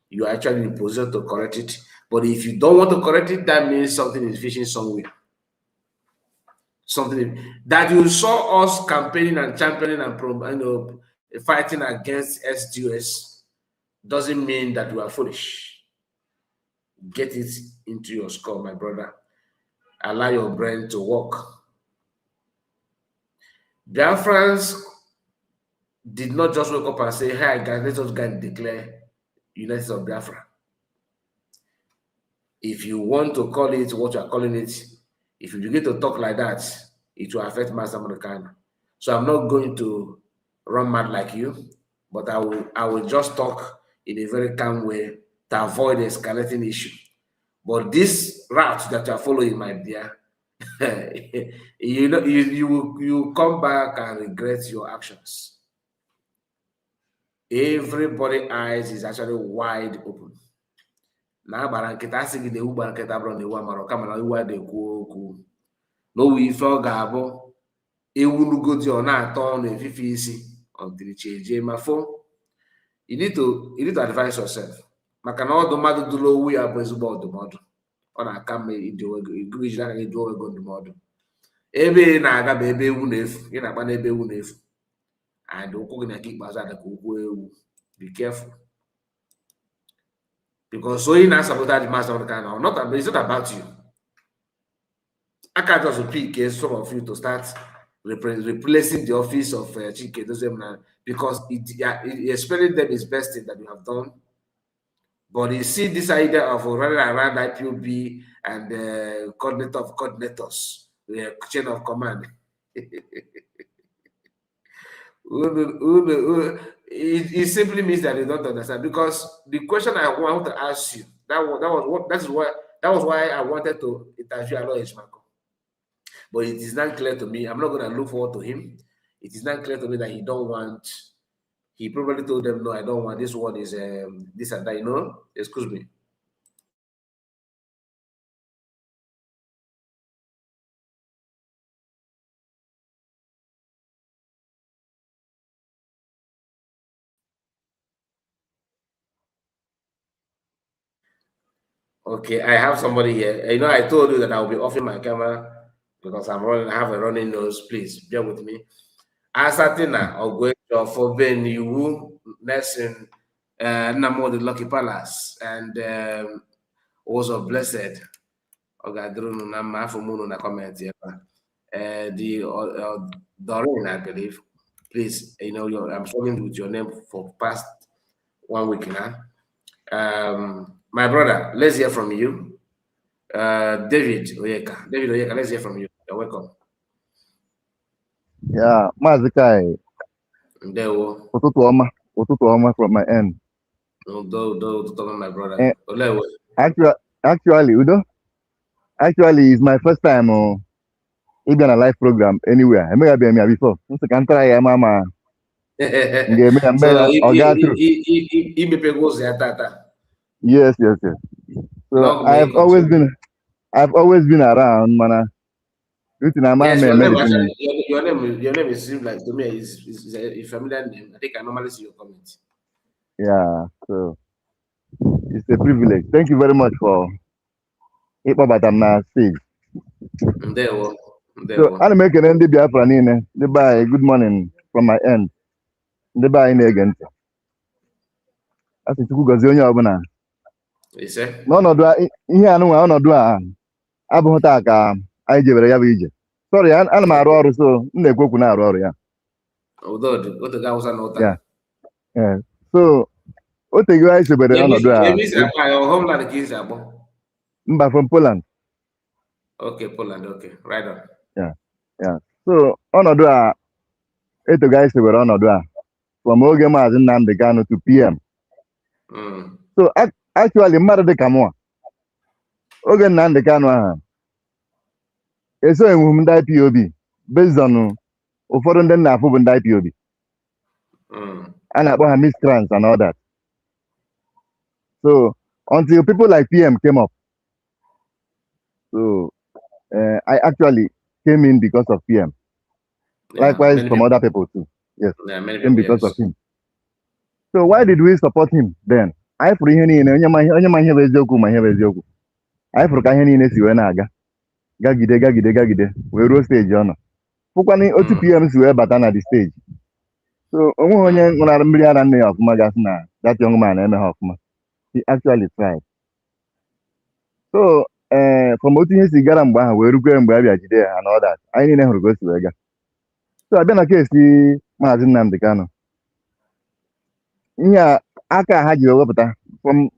You are actually in position to correct it. But if you don't want to correct it, that means something is fishing somewhere. Something that you saw us campaigning and championing and fighting against SDOS doesn't mean that we are foolish. Get it into your skull, my brother. Allow your brain to work. Biafrans did not just wake up and say, "Hey guys, let us go and declare United of Biafra." If you want to call it what you are calling it, if you begin to talk like that, it will affect Master Kanu. So I'm not going to run mad like you, but I will just talk in a very calm way to avoid escalating issue. But this route that you are following, my dear, you come back and regret your actions. Everybody's eyes is actually wide open. Na agbara nkịta asị gị na ewu gbara nkịta bụrụ na ewu amara kama na ewu adịkwu okwu n'owe ife ọ ga-abụ ewu nugodi ọ na-atọ n'efife isi ọdịriche eje ma fo you need to advise yourself maka na ọdụ mmadụ dụrụ owu ya bụ ezigbo ọdụmọdụ ọ na-aka mma iji aka gị duo ego ndụmọdụ ebe ị na-aga bụ ebe ewu na-efu ị na-akpa n'ebe ewu na-efu and ụkwụ gị na aka ikpeazụ adịka ụkwụ ewu. Be careful. Because so you sabotage the Master of the Kanu, it's not about you. I can't just pick some of you to start replacing the office of Chike because it explaining them is best thing that you have done. But you see this idea of running around IPOB and coordinator of coordinators, the chain of command. It simply means that you don't understand. Because the question I want to ask you, that is That was why I wanted to interview Aloy Ishmako. But it is not clear to me. I'm not going to look forward to him. It is not clear to me that he don't want. He probably told them, no, I don't want this one is this and that, you know? Excuse me. Okay, I have somebody here. You know, I told you that I'll be offing my camera because I have a running nose. Please bear with me. Asatina Ogwejo for Beniwu Nelson Nnamdi Lucky Palace and also blessed. Ogadrunu na mafumunu na comment here. Doreen, I believe. Please, you know, I'm struggling with your name for past 1 week now. My brother, let's hear from you. David Oyeka. David Oyeka, let's hear from you. You're welcome. Yeah, Mazi Kai. Ndewo. Ụtụtụ ọma from my end. My brother. Actually, Udo, actually, it's my first time in a live program anywhere. I may have been here before. So can try mama. Yes. So I've always been around, man. Yes, your name is seems like to me is a familiar name. I think I normally see your comments. Yeah, so it's a privilege. Thank you very much for IPOB na stage. So I'm making ndị Biafra niile. Good morning from my end. Ndị be anyị na-ege ntị. Asị Chukwu gọzie onye ọbụla. N'ọnọdụ ihe anụnwa ọnọdụ a abụghị taa ka anyị jebere ya bụ ije. Sorry, ana m arụ ọrụ so m na-ekwu okwu na-arụ ọrụ ya. Yeah. So o tego anyị sebere ọnọdụ a. Mba from Poland. Okay, Poland. Okay, right on. Yeah. So ọnọdụ a etego anyị sebere ọnọdụ a from oge Mazi Nnamdi Kanu to PM. So actually mmadụ dị ka mụa oge Nnamdi Kanu ahụ eso enwu m ndị IPOB based on ụfọdụ ndị nna afụ bụ ndị IPOB. A na-akpọ ha miscreants and all that. So until people like PM came up, so I actually came in because of PM. Likewise from other people too. Yes, came because of him. So why did we support him then? I fụrụ ihe niile onye ma ihe bụ eziokwu ma ihe bụ eziokwu. Anyị fụrụ ka ihe niile si wee na-aga gagide wee ruo steji ọ nọ. Fụkwana otu PM si wee bata na the stage. So onweghị onye ṅụrụ mmiri ara nne ya ọfụma gasị na that young man eme ha ọfụma. He actually tried. So from otu ihe si gara mgbe ahụ wee rukwe mgbe a bịa jide ya and all that. Anyị niile hụrụ ka o si wee ga. So abịa na kesi Mazi Nnamdi Kanu. Ihe aka ha ji wepụta from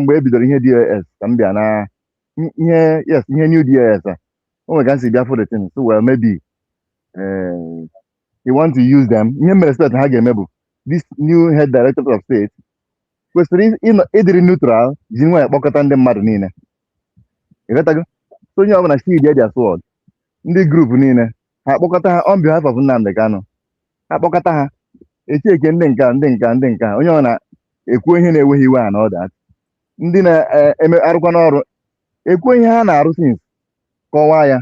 mgbe e bidoro ihe DOS ka m bịa na ihe new DOS a. O nwere ka m si bịa for the thing. So well maybe you want to use them. Ihe mere respect ha ga-eme bụ this new head director of state kwesịrị ịdịrị neutral ji nwe kpọkọta ndị mmadụ niile. Ịghọtago? So onye ọbụla shield their sword. Ndị group niile ha kpọkọta ha on behalf of Nnamdi Kanu. Ha kpọkọta ha echeke ndị nka onye ọ na-ekwu ihe na-enweghị iwe a na all that. Ndị na-eme arụkwa n'ọrụ ekwu ihe ha na-arụ since kọwaa ya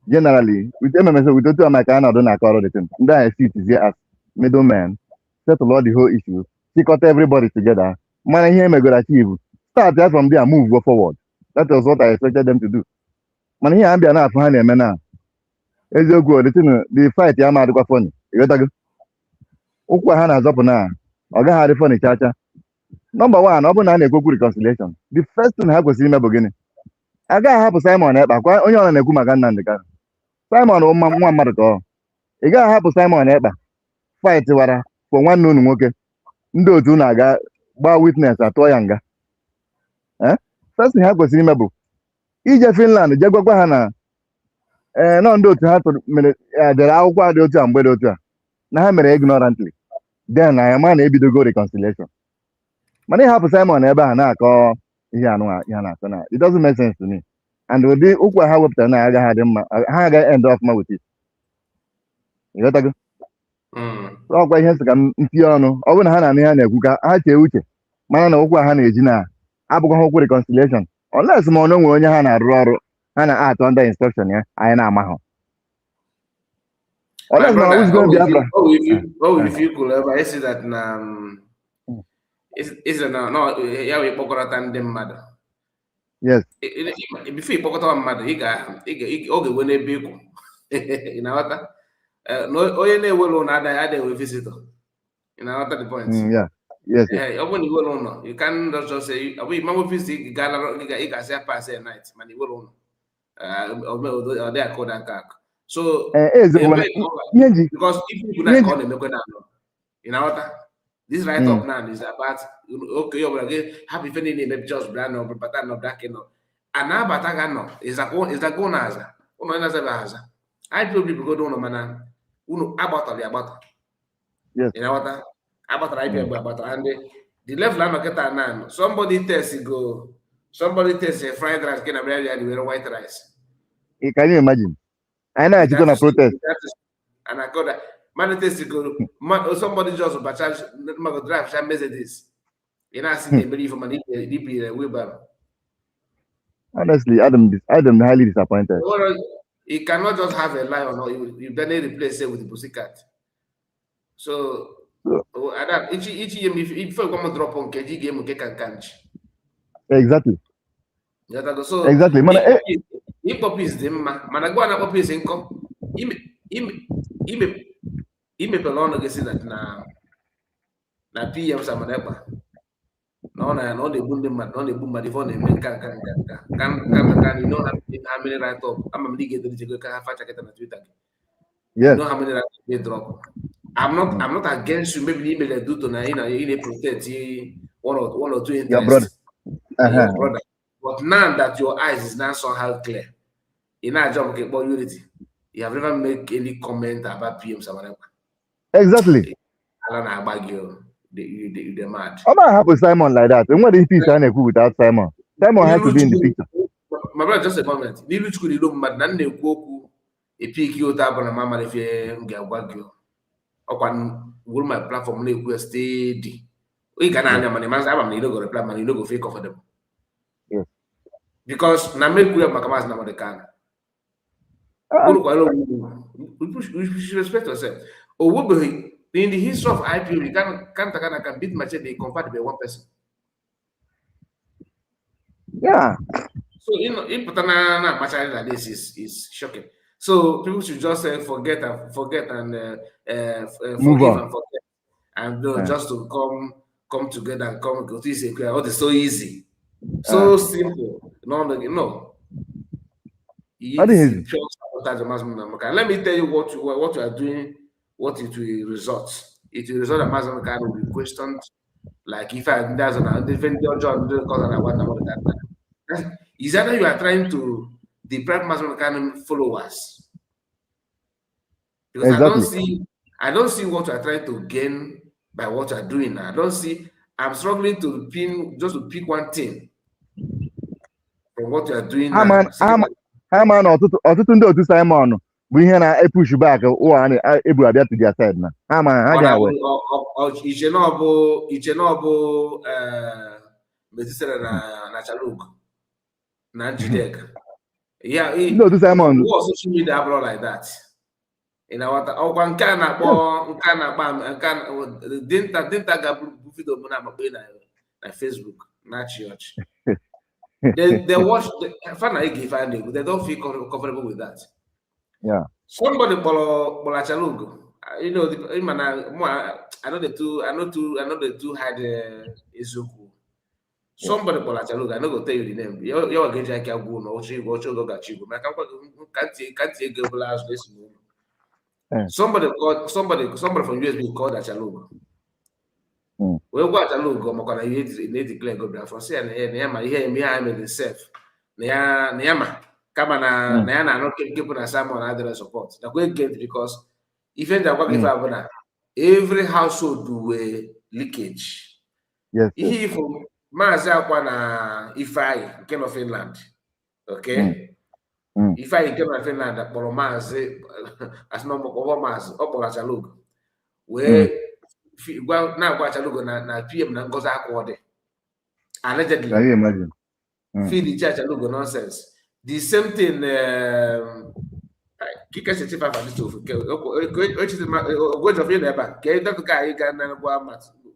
generally with MMS with otu amaka anọdụ na-akọ ọrụ dịtị ndị ahụ sit as middlemen settle all the whole issue chịkọta everybody together mana ihe emegoro achieve start ya from there move forward. That was what I expected them to do. Mana ihe ha bịa na-afụ ha na-eme na eziokwu dịtị the fight ya ma adịkwa funny. Ịghọtago? Ụkwụ ha na-azọpụ na ọ gaghị adị funny chacha. Number one, ọ bụrụ na a na-ekwekwu reconciliation, the first thing ha kwesịrị ime bụ gịnị? Agaghị ahapụ Simon Ekpa kwa onye ọ na-ekwu maka Nnamdi Kanu. Simon nwa mmadụ ka ọ. Ị gaghị ahapụ Simon Ekpa fight wara for nwanne unu nwoke ndị otu na-aga gbaa witness atụọ ya nga. First thing ha kwesịrị ime bụ ije Finland jee gwakwa ha na nọ ndị otu ha dere akwụkwọ dị otu a mgbe dị otu a na ha mere ignorantly. Then I ma na-ebidogo reconciliation. Mana ịhapụ Simon ebe a na-akọ It doesn't make sense to me. And with the ukwa ha wepụtara na agaghị adị mma, ha agaghị end off with it. Ịghọtago? Ọkwa ihe sị ka m tinye ọnụ, ọ bụrụ na ha na-anụ ha na-ekwu ka ha chee uche mana na okwu ha na-eji na abụkwa ha okwu reconciliation unless ma ọ nwere onye ha na-arụ ọrụ ha na-atụ under instruction ya anyị na-amahụ. Unless na who's going to Biafra. If you could ever see that is no ya we kpọkọrọta ndị mmadụ. Yes. Before you kpọkọta mmadụ ị ga-oge wee n'ebe ịkwụ. Ị na-aghọta? Onye na-ewere ụlọ adịghị enwe visitor. Ị na-aghọta the point? Yeah. Yes. Ọ bụrụ na iwere ụlọ, you can just say, ọ bụ ịmanwụ visitor ị ga-asị ya pass a night mana iwere ụlọ. Ọ dị akọ da nka akụ. So because if you could not call them, you know what? This write up now is about okay, you're going happy feeling maybe just brand or but not that you know. And now Batagano is a go naza. I probably go down man. About the about. Yes. You know what? About IPOB about and the left line get now. Somebody test go. Somebody test a fried rice can a white rice. Can you imagine? I know it's gonna protest. And I got that. Man, test go. Somebody just drive some Mercedes. You know, I see they believe for money. Wheelbarrow. Honestly, Adam highly disappointed. You cannot just have a lion or you then replace it with the pussycat. So, Adam, each year if you come drop on KG game, you can catch. Exactly. So exactly. IPOB is the man. Managwana IPOB is income. Pelon gesi that na PM Samaneba. No the boom man, no the boom but if on the men can you know how many write up. I'm a get the go can fact check on Twitter. Yeah. You know how many write up they drop. I'm not against you. Maybe email they do to na in a protect one or two interests. Your brother. Your brother. But now that your eyes is now somehow clear, in our job about unity, you have never made any comment about PM Samaneba. Exactly. I don't know about you. They're mad. I'm not happy with Simon like that. And what if he's trying to go without Simon? Simon has to be in the picture. My brother, just a moment. Nilu chukuri lo mad nan ne kwoku e pick you tap on mama if you get wagyo. Okwan will my platform ne kwo steady. We can anya man man say am go reply man you go feel comfortable. Yes. Because na make we makamas na modekana. We should respect yourself. In the history of IPOB, can beat match they compared by one person. Yeah. So if match like this is shocking. So people should just forget and forgive and forget, and just to come together and come to this. What is so easy, so simple. No. Let me tell you what you are doing. What it will result? It will result that Mazi Kanu will be questioned. Like if I does an different John because I want that. Is that you are trying to deprive Mazi Kanu followers? Because exactly. I don't see what you are trying to gain by what you are doing now. I don't see. I'm struggling to pick one thing from what you are doing now. Ọtụtụ ndị otu Simon bụ ihe na-epush back ụwa na-ebu abịa to their side na ha ga-awe iche na ọ bụ metisere na Chaluk na Njideka ndị otu Simon social media abụrụ like that ọkwa nke a na-akpọ dinta ga-abụ vidio m na-amakpe na Facebook na church. They watch they don't feel comfortable with that. Yeah. Somebody Bola Chalugo. You know, I know the two had Izuku. Somebody Bola Chalugo. I know go tell you the name. You're going to get no Somebody from USB called Chalugo. We go Chalugo, Mokana you declare go from say and here me I am self. Nyama kama na no keep na Simon other support. The great get because even the work if every household do leakage. Yes. If Mazi akwa na Ifeanyi nke no Finland. Okay? Ifeanyi nke no Finland akpọrọ Mazi asịnọmọkpọrọ Mazi ọ kpọrọ Achalugo wee na-agwa Achalugo na PM na Ngozi Akwụọdị allegedly. Can you imagine? Feed the church Achalugo nonsense. The same thing Kika Setifa Fadistofu of Yeneba ke that guy can go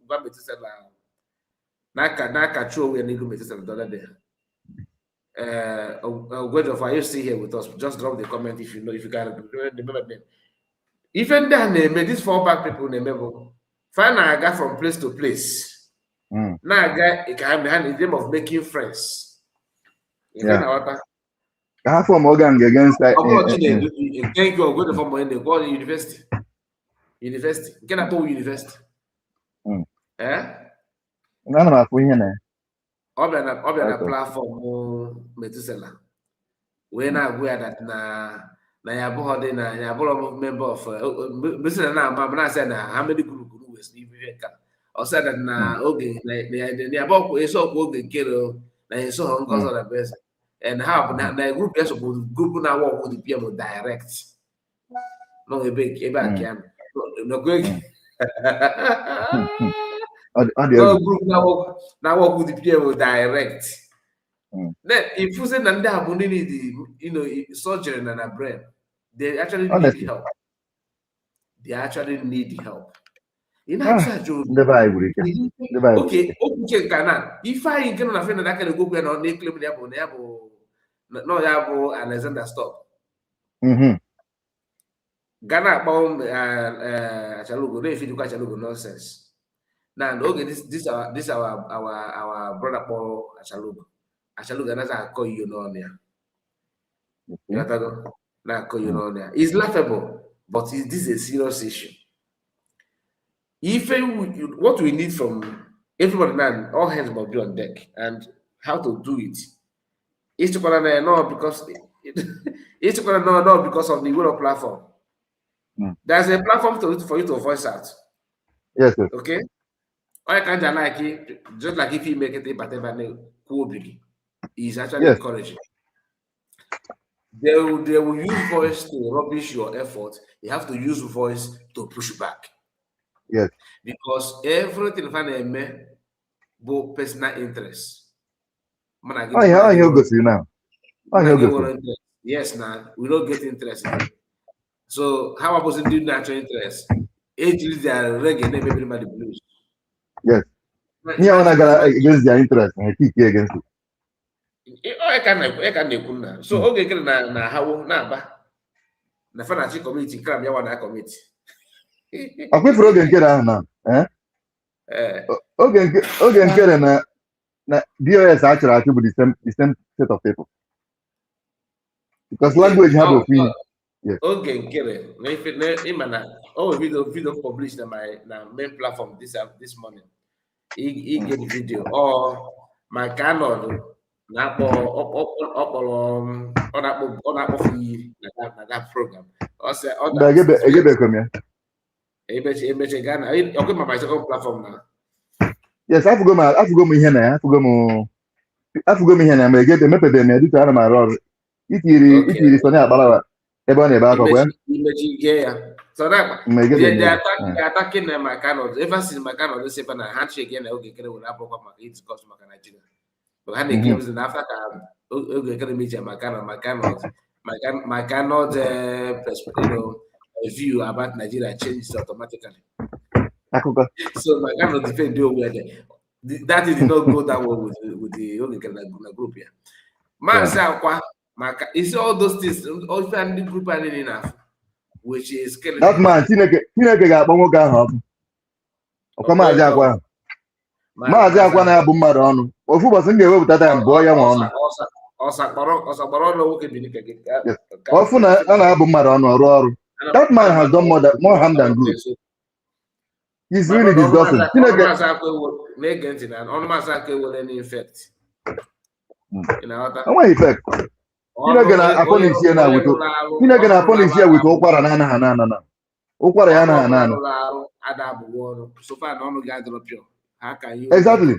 metisela naka true we need to metisela the other day. Are you still here with us? Just drop the comment if you know, if you can remember them. Even then, these 4 back people remember. Find a guy from place to place. Now a guy can behind the name of making friends. I have from Morgan against that. Thank you. Go to from when they go to university. University. Can I go university? None of my friends. Obia platform Metusela. When I wear that na ya bohode na ya bolo member of Metusela na ma say na how many group was even can. Or said that na okay na about so go get kero na so on cause of the best. And how the group is supposed group now work with the PM direct. No a big can no quick. Group now work with the PM direct. Then if you say that they have the surgery in their brain, they actually need help. They actually need help. In actual okay, if I can offend that can go and they claim no yabo Alexander stop. Ghana bomb Achalugo, they feel Achalugo nonsense. Now okay, this our brother Paul Achalugo. Achalugo that's I call you on there. Now call you on there. It's laughable, but this is a serious issue. If what we need from everybody now, all hands must be on deck, and how to do it is to know because it's to know because of the World platform. There's a platform for you to voice out. Yes. Okay. I can't like it, just like if you make it whatever cool is actually encouraging. They will use voice to rubbish your effort. You have to use voice to push back. Yes. Because everything fan both personal interest. He'll go to now. Yes, now we don't get interest. So how about to do natural interest? Actually, they are reggae, maybe everybody blues. Yes. Yeah, when I got against their interest, I keep against it. I can. So okay, na how na na financial committee cram ya wana committee. Akwe for oge nke na oge nke na DOS actually bụ the same set of people. Because language have a free. Yes. Okay, nke na video published on my main platform this morning. He get video or my Kanu na that program. Also, Ghana. Okay, my second platform now. Yes, I forgot me here now. I forgot me here now. I get the map there. I do to my role. It is funny about everyone about when. So that they're attacking my Kanu. Ever since my Kanu, they say na handshake again. Okay, can we have a it's cost my Nigeria. But when they claims in Africa, okay, can meet my Kanu, view about Nigeria changes automatically. So my Kanu defend do where that did not go that way with the group here. Man, it's all those things. All family group are enough. Which is that man, Tineke got one guy. Come on, Mazi akwa na bụ mmadụ ọnụ. Ofu ụbọchị m ga-ewepụta time bụọ ya nwa ọnụ. Ofu na a na-abụ mmadụ ọnụ ọrụ ọrụ. That man has done more harm than good. He's really disgusting. What effect? Tineke na-apọnish ya na wito. Tineke na-apọnish ya wito ụkwara na anaghị anana. Ụkwara ya anaghị anana. Exactly.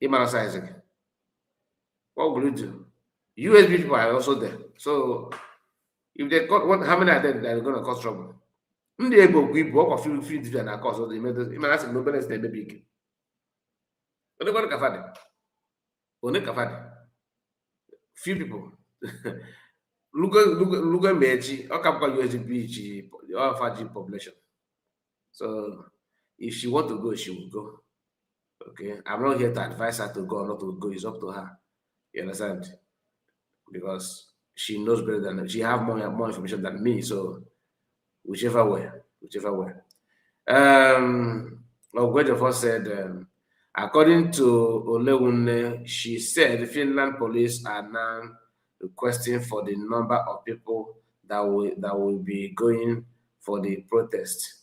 Sizing. What will you do? USB people are also there. So if they got what, how many are there that are going to cause trouble? Ndị ego bụ ibu ọkwa free different na cause the imana asị no balance na-emebi ike. Onye kwado kafadi? Onye kafadi? Few people. Lugo mechi, ọ kapụkwa USB chi all 5G population. So if she want to go, she will go. Okay, I'm not here to advise her to go or not to go. It's up to her. You understand? Because she knows better than she have more information than me. So whichever way. Ogwejofo said, according to Olewunne, she said Finland police are now requesting for the number of people that will be going for the protest.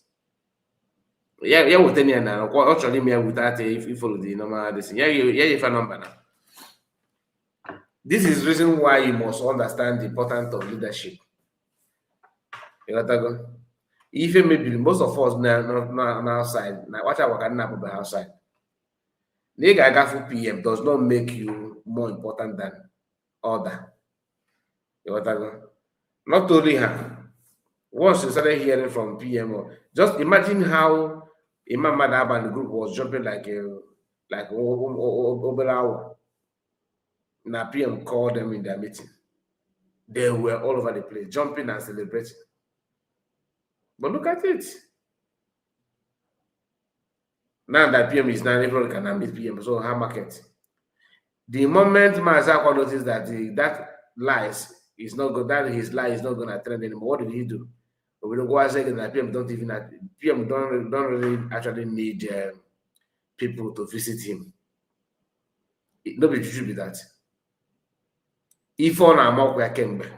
Yeah, with any now. Actually, me without if you follow the normal this. Yeah, if a number now. This is the reason why you must understand the importance of leadership. You got to go. If maybe most of us now outside, now watch out what outside. Nigga PM does not make you more important than other. You got to go. Not only her. Once you started hearing from PM, just imagine how Imam Madhab and the group was jumping like over hour. Now PM called them in their meeting. They were all over the place, jumping and celebrating. But look at it. Now that PM is now, everyone can meet PM. So how market? The moment Mazako noticed that that lies is not good, that his lie is not going to trend anymore, what did he do? But we don't go and say that PM don't really actually need people to visit him. Nobody should be that. If on a mock where came back,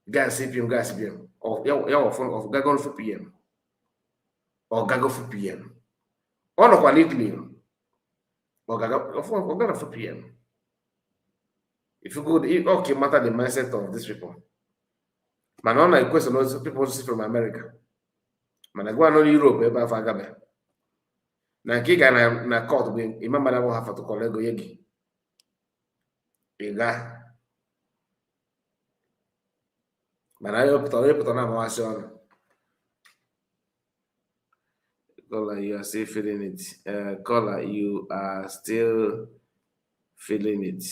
gas PM, or Gagon for PM, or Gago for PM, all of quality, or Gago for PM. If you go, okay, matter the mindset of these people. Man, on a question, also people see from America. Man, I go on Europe, eba fagabe. Na kiga na court, remember that will have to call Ego Yegi. Ega. Man, I hope to know my son. Caller, you are still feeling it. Caller, you are still feeling it.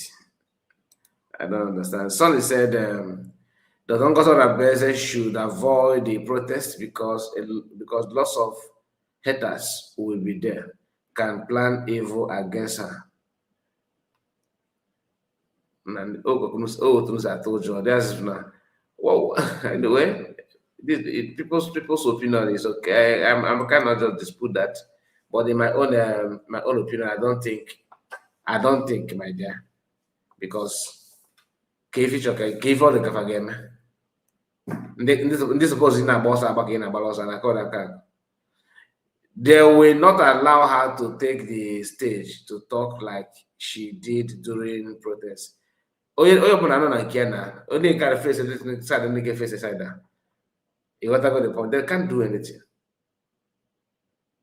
I don't understand. Sonny said, the Dongoso should avoid the protest because lots of haters will be there, can plan evil against her. And I told you, that's not. Well, anyway, people's opinion is okay. I cannot just dispute that, but in my own opinion, I don't think, my dear, because if all the game. This suppose in a boss back in a balance and I call that. They will not allow her to take the stage to talk like she did during protest. Only can face it side and get face aside that. You want to go the point? They can't do anything.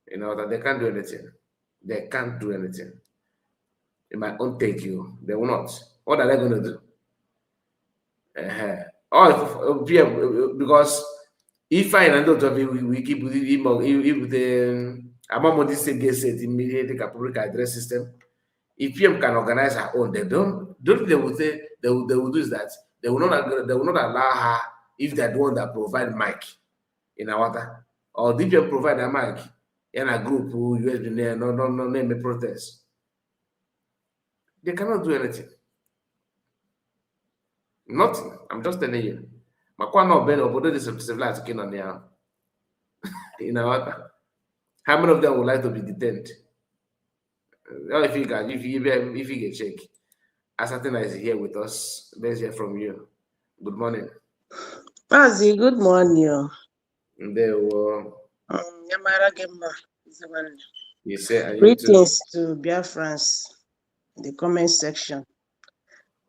You know that they can't do anything. They can't do anything. It might take you. They will not. What are they going to do? Because if I and we keep with the among this said immediately public address system. If PM can organize her own, they don't they will say they will do is that they will not allow her if they're the one that provide mic in our water or the PM provide a mic in a group who USB no name a protest. They cannot do anything. Nothing. I'm just telling you. Makwano Ben obodo this civilized king on there. In our water. How many of them would like to be detained? If you get check, Ascertain is here with us. Let's hear from you. Good morning. Mazi, good morning. There were. You say greetings to Biafrans in the comment section.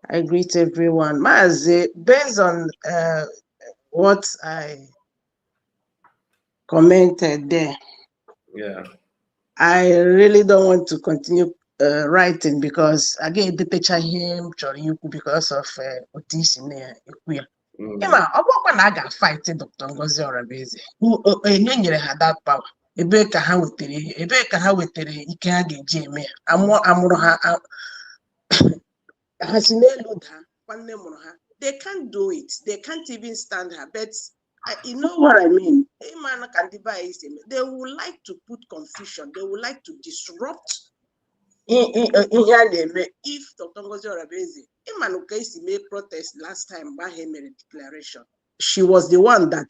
I greet everyone. Mazi, based on what I commented there. Yeah. I really don't want to continue writing because again, the picture him because of Otis in there. Emma, I got fight Dr. Ngozi Orabeze, who had that power. Ebe ka ha wetere ike ha ga-eji eme amụrụ ha si n'elu daa nwanne mụrụ ha. They can't do it. They can't even stand her. But you know what I mean? They would like to put confusion. They would like to disrupt. If Dr. Ngozi Orabeze, made protest last time by her declaration, she was the one that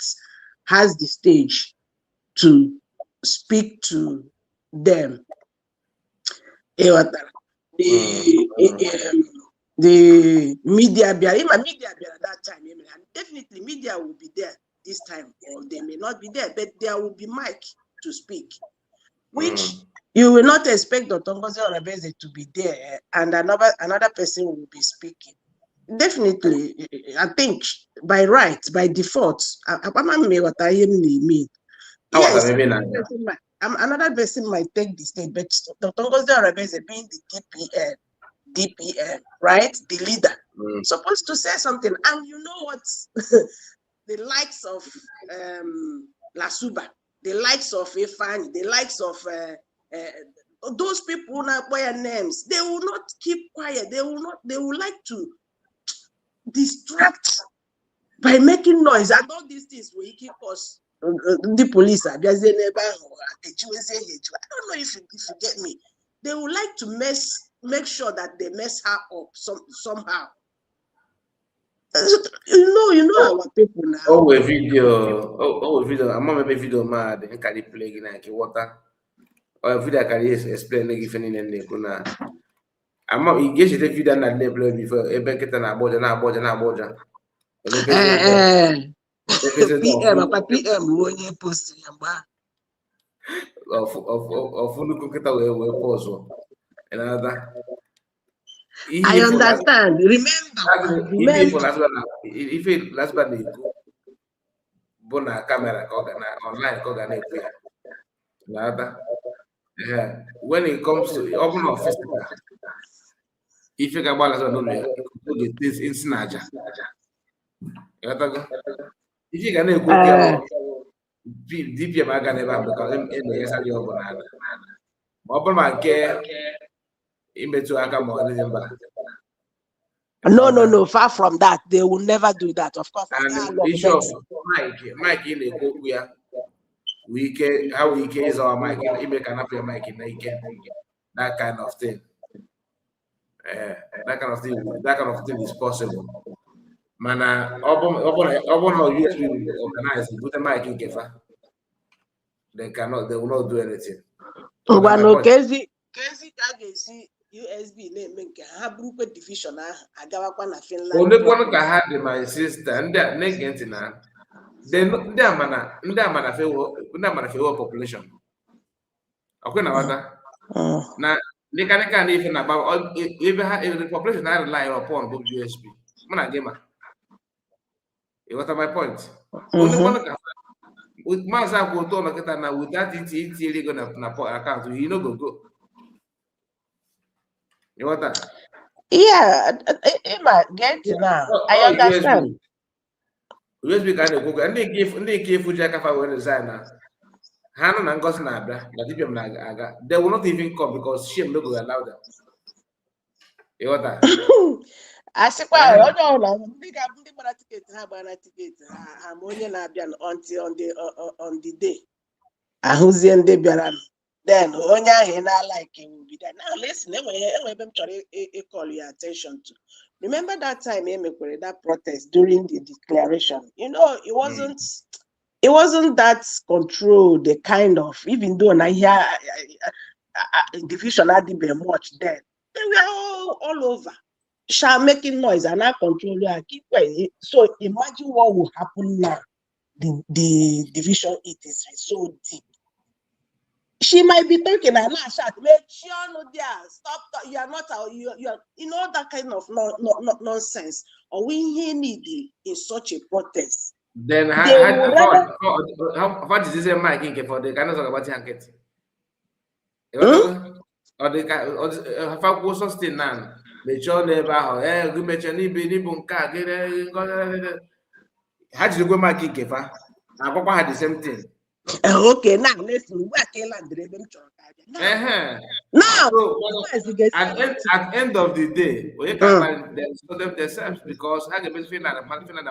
has the stage to speak to them. The media at that time, definitely media will be there this time, or they may not be there, but there will be mic to speak, which you will not expect Dr. Ngozi Orabeze to be there and another person will be speaking. Definitely, I think by right, by default, yes, another person might take the stage, but Dr. Ngozi Orabeze being the DPM, right? The leader, supposed to say something. And you know what? The likes of Lasuba, the likes of Ifan, the likes of those people now by their names, they will not keep quiet. They will like to distract by making noise. And all these things will keep us. The police are I don't know if you get me. They would like to make sure that they mess her up somehow. You know our people now. Video. I'm not video mad. I can't play in water. Or video can explain if any and they kuna. I'm not engaged in video that they play before. Ebeket and Aboja. PM when you post of we pause another. I understand. Remember. If it last but bona camera online when it comes to open of physical, if you can balance on this in Snaja. If you can go deep your bag never because in the yes, I open my care in between No, far from that. They will never do that. Of course. And Bishop Mike in the Kokuya, how we is our mic, he make an appear mic in that kind of thing. That kind of thing is possible. Mana open how USB organize put the mic in Kefa. They will not do anything. Kezi USB name have group division agawakwa na Finland. Only one can have my sister and that negative na. Then ndamana fe population. Okay na wata. Na they can even about if the population not rely upon USB. Mana gamer. What are my points? Only one can with Mazi go to na kita na without it go na account you no go. You want that? Yeah, Emma, get now. I understand. USB can go and they give Fujaka for resign. Hannah and Gosnabra, they will not even come because she will not allow them. You want that? I say, well, no, big ticket, I'm only until on the day. I who's in the Beran. Then Onya like it will be there. Now listen, I call your attention to. Remember that time that protest during the declaration. You know, it wasn't that controlled, the kind of, even though I hear division had been much then. They were all over. Making noise and not controlling. So imagine what will happen now. The division it is so deep. She might be talking and not shout, make sure no dear, stop, you are not, you are, you know, that kind of nonsense. Or we need it in such a protest. Then what is this mic for the kind of about Yanket? Ọ dị ka ha kwuo sustain na mechie ọnụ ebe ahụ gị mechie n'ibu nke a gị ha jirikwe maka ikefa agwakwa ha the same thing. Okay, now let's move back in land. Now, so, at end of the day, we can them themselves because I can feel that matters and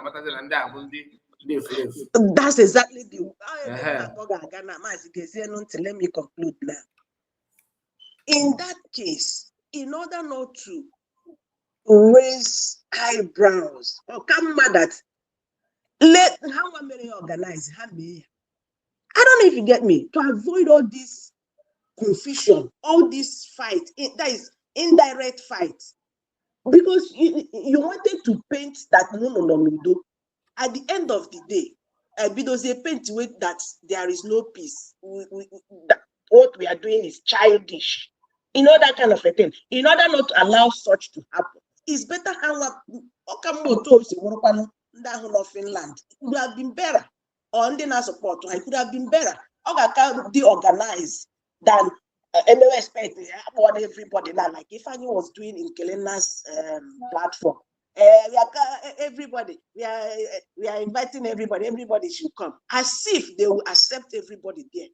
that's exactly the let me conclude now. In that case, in order not to raise eyebrows or come mad at let how many organize me. I don't know if you get me, to avoid all this confusion, all this fight, that is indirect fight. Because you wanted to paint that no. At the end of the day, because they paint with that there is no peace. What we are doing is childish. That kind of a thing. In order not to allow such to happen, it's better Finland. It would have been better. On the support, I could have been better. Be organized than expect about everybody now. Like if I was doing in Kelena's platform, everybody, we are inviting everybody. Everybody should come, as if they will accept everybody there.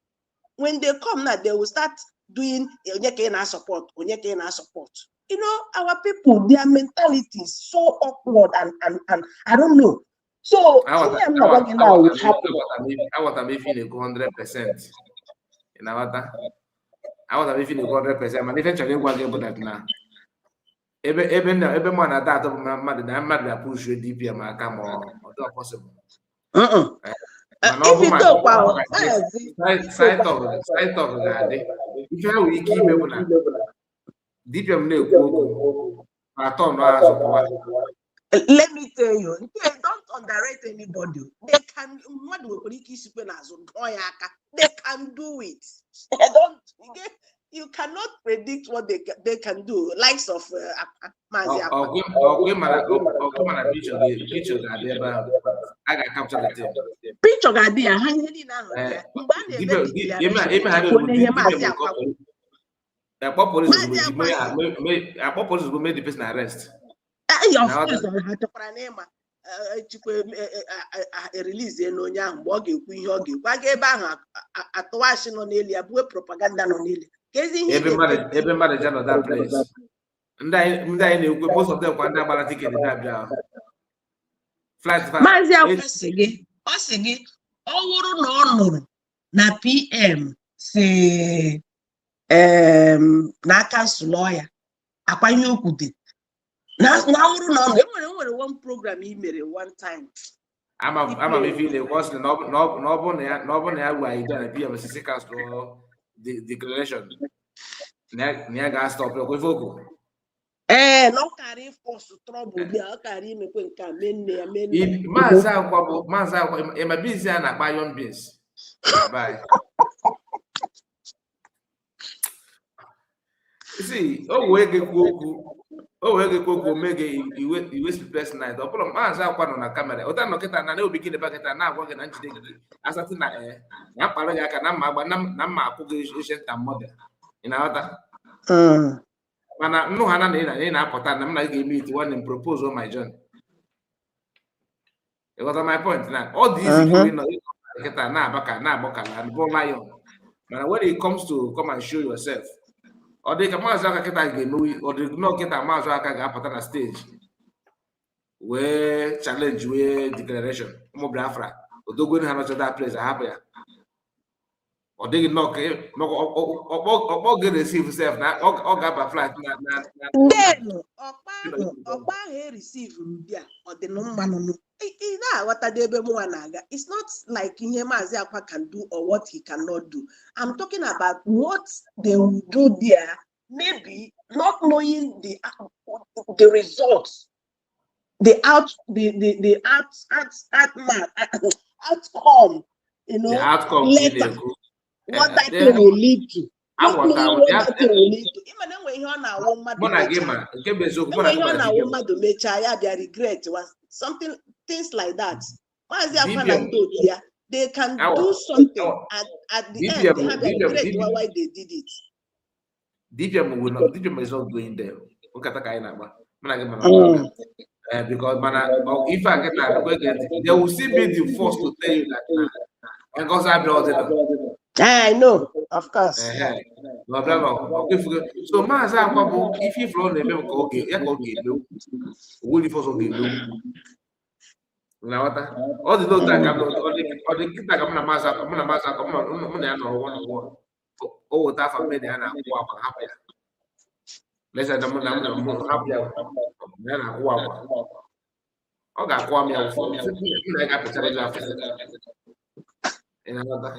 When they come now, they will start doing support. Our people, their mentality is so awkward and I don't know. So I want to be feeling 100%. In our I want to be feeling 100%. Man, eventually we get that now. Even man at that mad push you DP ma come or not possible. If you talk about side of that, if you will keep people now, DPM no let me tell you, don't underrate anybody. They can do it. You cannot predict what they can do. Likes of Mazi. I got capture the team. Picture police will make the person arrest. Release propaganda everybody just that place. Most of them can ticket Mazi na PM say na cancel lawyer akwanye okwute na one program he made one time. I'm a feeling was no ya why done PM cancel the declaration. Nya stop go vocal. No carry force trouble there, carry me kwen ka men. Maza e ma busy na buy your beans. Bye. See, wege koku mege iwe sleepless night. Opolo Maza akwa no na camera. Ota no kita na obi kile baketa na agwa na njide gị. Asati na ya palo ya ka na ma agba na ma akụgo ancient model. Ina ghọta? Mana nnụ ha na apụta na m na ga-eme it one and propose on my journey. You got my point now. All these na abaka and born lion. But when it comes to come and show yourself, or they can Mazaka get or they not get a Mazaka apata na stage where challenge where declaration. Mo Biafra. Odogo ni hano that place happen. Or they knock or get receive self now or gaba flight then Oba he receive Rudia or the no. It's not like Mazi Akwa can do or what he cannot do. I'm talking about what they will do there, maybe not knowing the results, the outcome, the outcome later, what that thing will lead to. Not knowing what that thing will lead to. Even when you're their regret was something. Things like that. They can do something at the end. They have a regret why they did it. DPM will not. DPM is not going there. Because if I get that, they will still be the first to tell you that. Because I brought it up. I know, of course. So Mazi if you flow the member okay, will you first okay now all the those that come all the kids that come na Mazi come na one. Oh, that for me they are happy. Let's say I'm happy. Then I got me out for I got to another.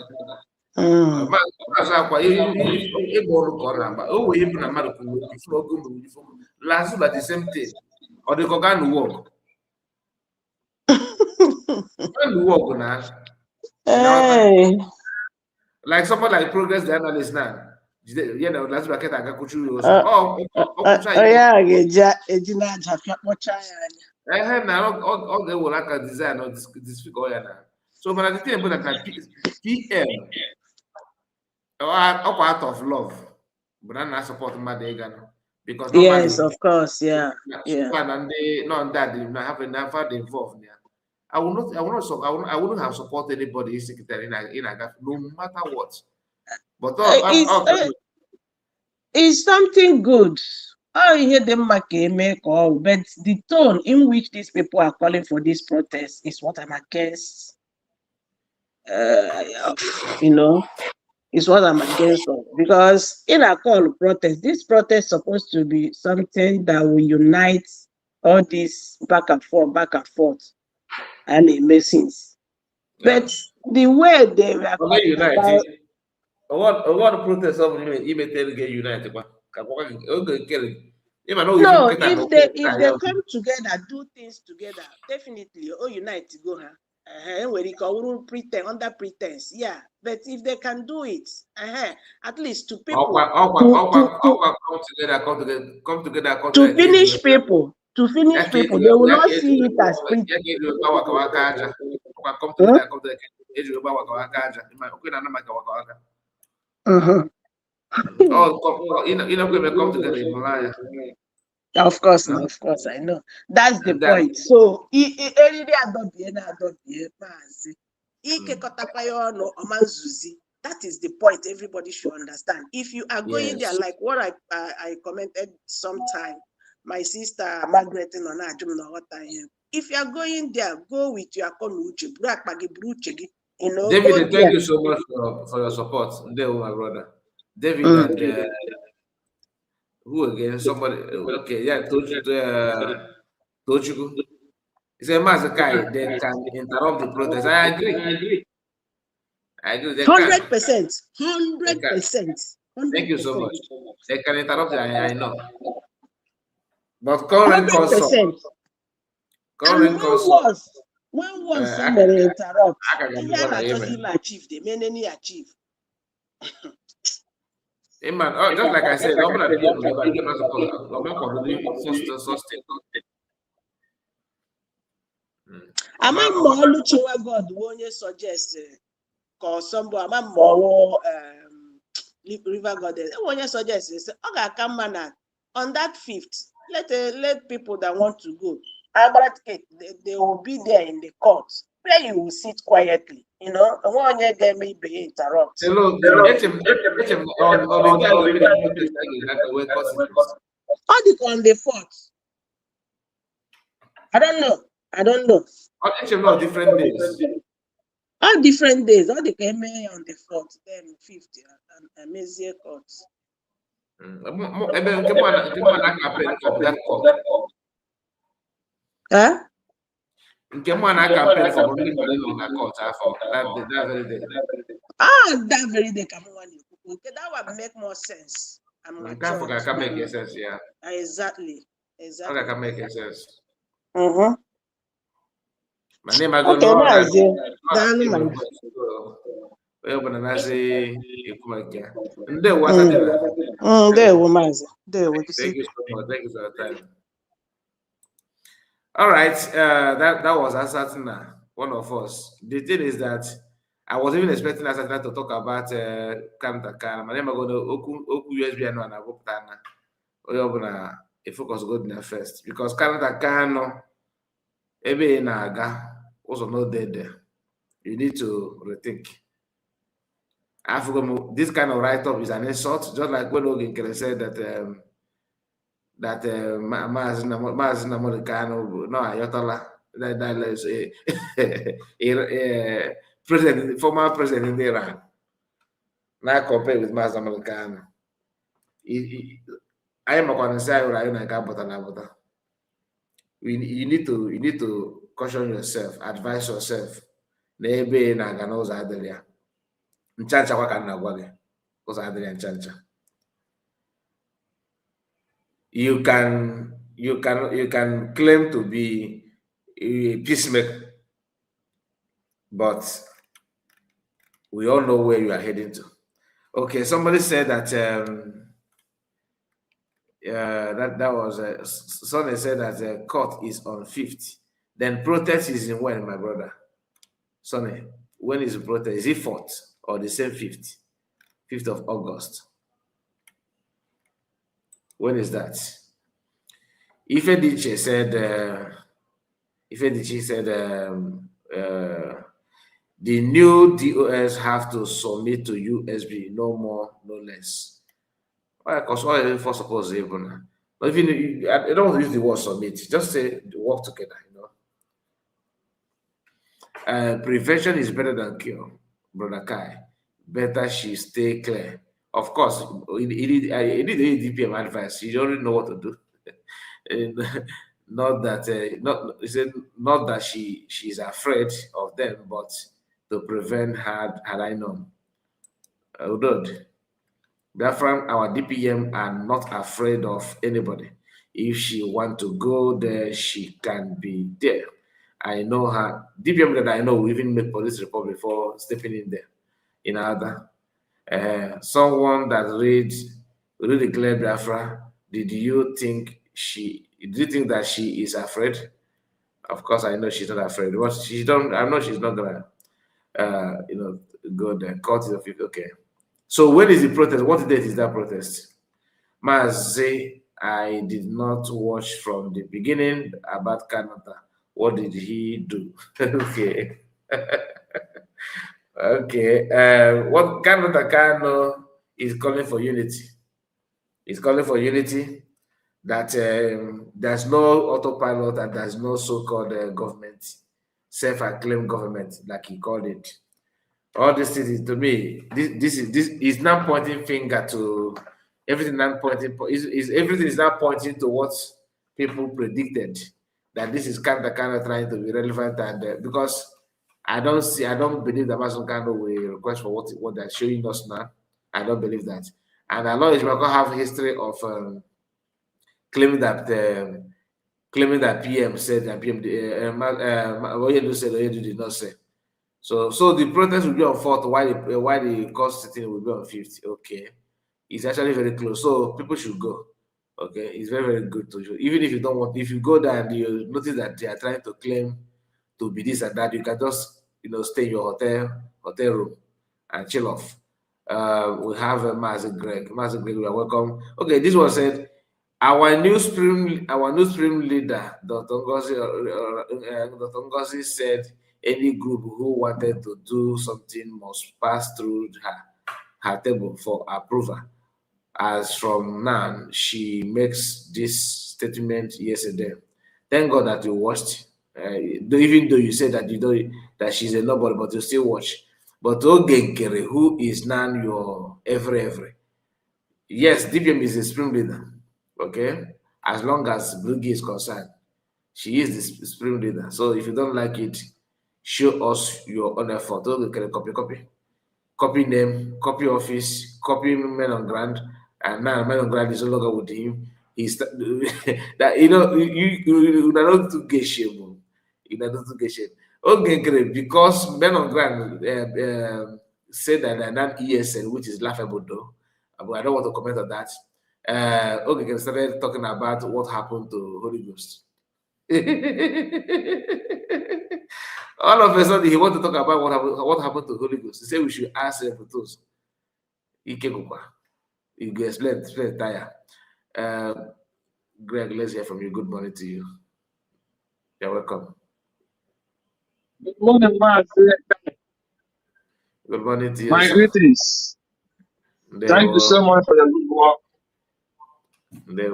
Last but the same thing. Or the Kogan work. Work now. Like someone like Progress the analyst now. You know, that's what I got now all they will like a design or this figure now. So but the thing about that PM out of love, but I'm not supporting my day because yes, of course, yeah. And they not that they not have never involved. Yeah. I wouldn't have supported anybody secretary in a no matter what. But it's something good. I hear them make all, but the tone in which these people are calling for this protest is what I'm against. Is what I'm against of. Because in a call protest, this protest is supposed to be something that will unite all this back and forth, and it makes sense. Yeah. But the way they were united, what protest of you may tell get united, no, if they come together, do things together, definitely unite to go where you can pretend under pretense, yeah. But if they can do it, at least to people come together, to finish people, they will not see it as pretense. Come together in Malaya. Of course, I know. That's the point. So, that is the point everybody should understand. If you are going there, like what I commented sometime, my sister Margaret if you are going there, go with your Kanuta. David, thank you so much for your support. There, my brother. David and who again? Somebody. Okay, yeah, Tochuku. He said, Mazakai, they can interrupt the protest. I agree. 100%. 100%. Thank you so much. They can interrupt. I know. But current consult. When was somebody interrupt? Achieve. They may any achieve. Hey man, just like I said, I'm not God won't suggest cause somebody I'm more River Goddess. When you suggest okay, come on that 5th, let people that want to go. They will be there in the court where you will sit quietly. One year they may be interrupted. On the 4th. I don't know. All different days. All different days. All the came on the 4th, then 5th, and Mazi court. Huh? That very day come one. That would make more sense. Can make sense, yeah. Exactly. Okay, can make sense. My name I don't know. Mazi. Thank you so much. Thank you for your time. All right, that was Asatna, one of us. The thing is that I was even expecting us to talk about Kanunta Kanu. My name is going to Oku USB and I hope that we are going to focus good in first because Kanunta Kanu, ebe na-aga also not dead there. You need to rethink. This kind of write-up is an insult, just like when Oginkere said that Mazi Nnamdi Kanu, no, Ayatollah, that is a former president in Iran. Now compared with Mazi Nnamdi Kanu. I am a concern. You need to caution yourself, advise yourself. N'ebe na-aga n'ụzọ adịrị ya. Nchancha kwa ka m na-agwa gị. Ụzọ adịrị ya nchancha. You can claim to be a peacemaker, but we all know where you are heading to. Okay, somebody said that that was Sonny said that the court is on 5th. Then protest is in when, my brother? Sonny, when is the protest? Is it 4th or the same 5th? 5th of August. When is that? Ifediche said the new DOS have to submit to USB, no more, no less. Why? Because all is for suppose even. But even I don't want to use the word submit. Just say work together. Prevention is better than cure, brother Kai. Better she stay clear. Of course, he did DPM advice. You don't know what to do. Not that she's afraid of them, but to prevent had I known. Therefore, our DPM are not afraid of anybody. If she want to go there, she can be there. I know her. DPM that I know will even make police report before stepping in there. In other, someone that really declared Biafra, did you think that she is afraid? Of course, I know she's not afraid. But I know she's not gonna go there. Court of it. Okay. So when is the protest? What date is that protest? Mazi, I did not watch from the beginning about Kanunta. What did he do? Okay. Okay. What Kanunta Kanu is calling for unity. He's calling for unity. That there's no autopilot and there's no so-called government, self-acclaimed government, like he called it. All this is, to me, this is not pointing finger to everything. Everything is not pointing to what people predicted, that this is kind of trying to be relevant, and because I don't believe that Mazi Kanu will request for what they're showing us now. I don't believe that, and I know Ishmael have a history of claiming that PM said that PM Oyedu said Oyedu did not say. So the protest will be on 4th, why the court sitting will be on 5th. Okay, it's actually very close, so people should go. Okay, it's very, very good to you. Even if you don't want, if you go there and you notice that they are trying to claim to be this and that, you can just stay in your hotel room and chill off. We have Mazi Greg. Mazi Greg, you are welcome. Okay, this was said. Our new stream leader, Dr. Ngozi said any group who wanted to do something must pass through her table for approval. As from now, she makes this statement yesterday. Thank God that you watched. Even though you said that that she's a nobody, but you still watch. But Ogenkere, who is now your every. Yes, DPM is a spring leader. Okay, as long as Brugi is concerned, she is the spring leader. So if you don't like it, show us your own effort. Okay, copy name, copy office, copy men on ground, and now men on ground is no longer with him. He's that you don't to get shame. You don't to get shame. Okay, great, because men on ground said that they're not ESL, which is laughable though. But I don't want to comment on that. Okay, started talking about what happened to Holy Ghost. All of a sudden, he want to talk about what happened to Holy Ghost. He said we should ask Protos. You go explain tire. Greg, let's hear from you. Good morning to you. You're welcome. Good morning, Mazi. Good morning to you. My greetings. Thank you so much for your good work.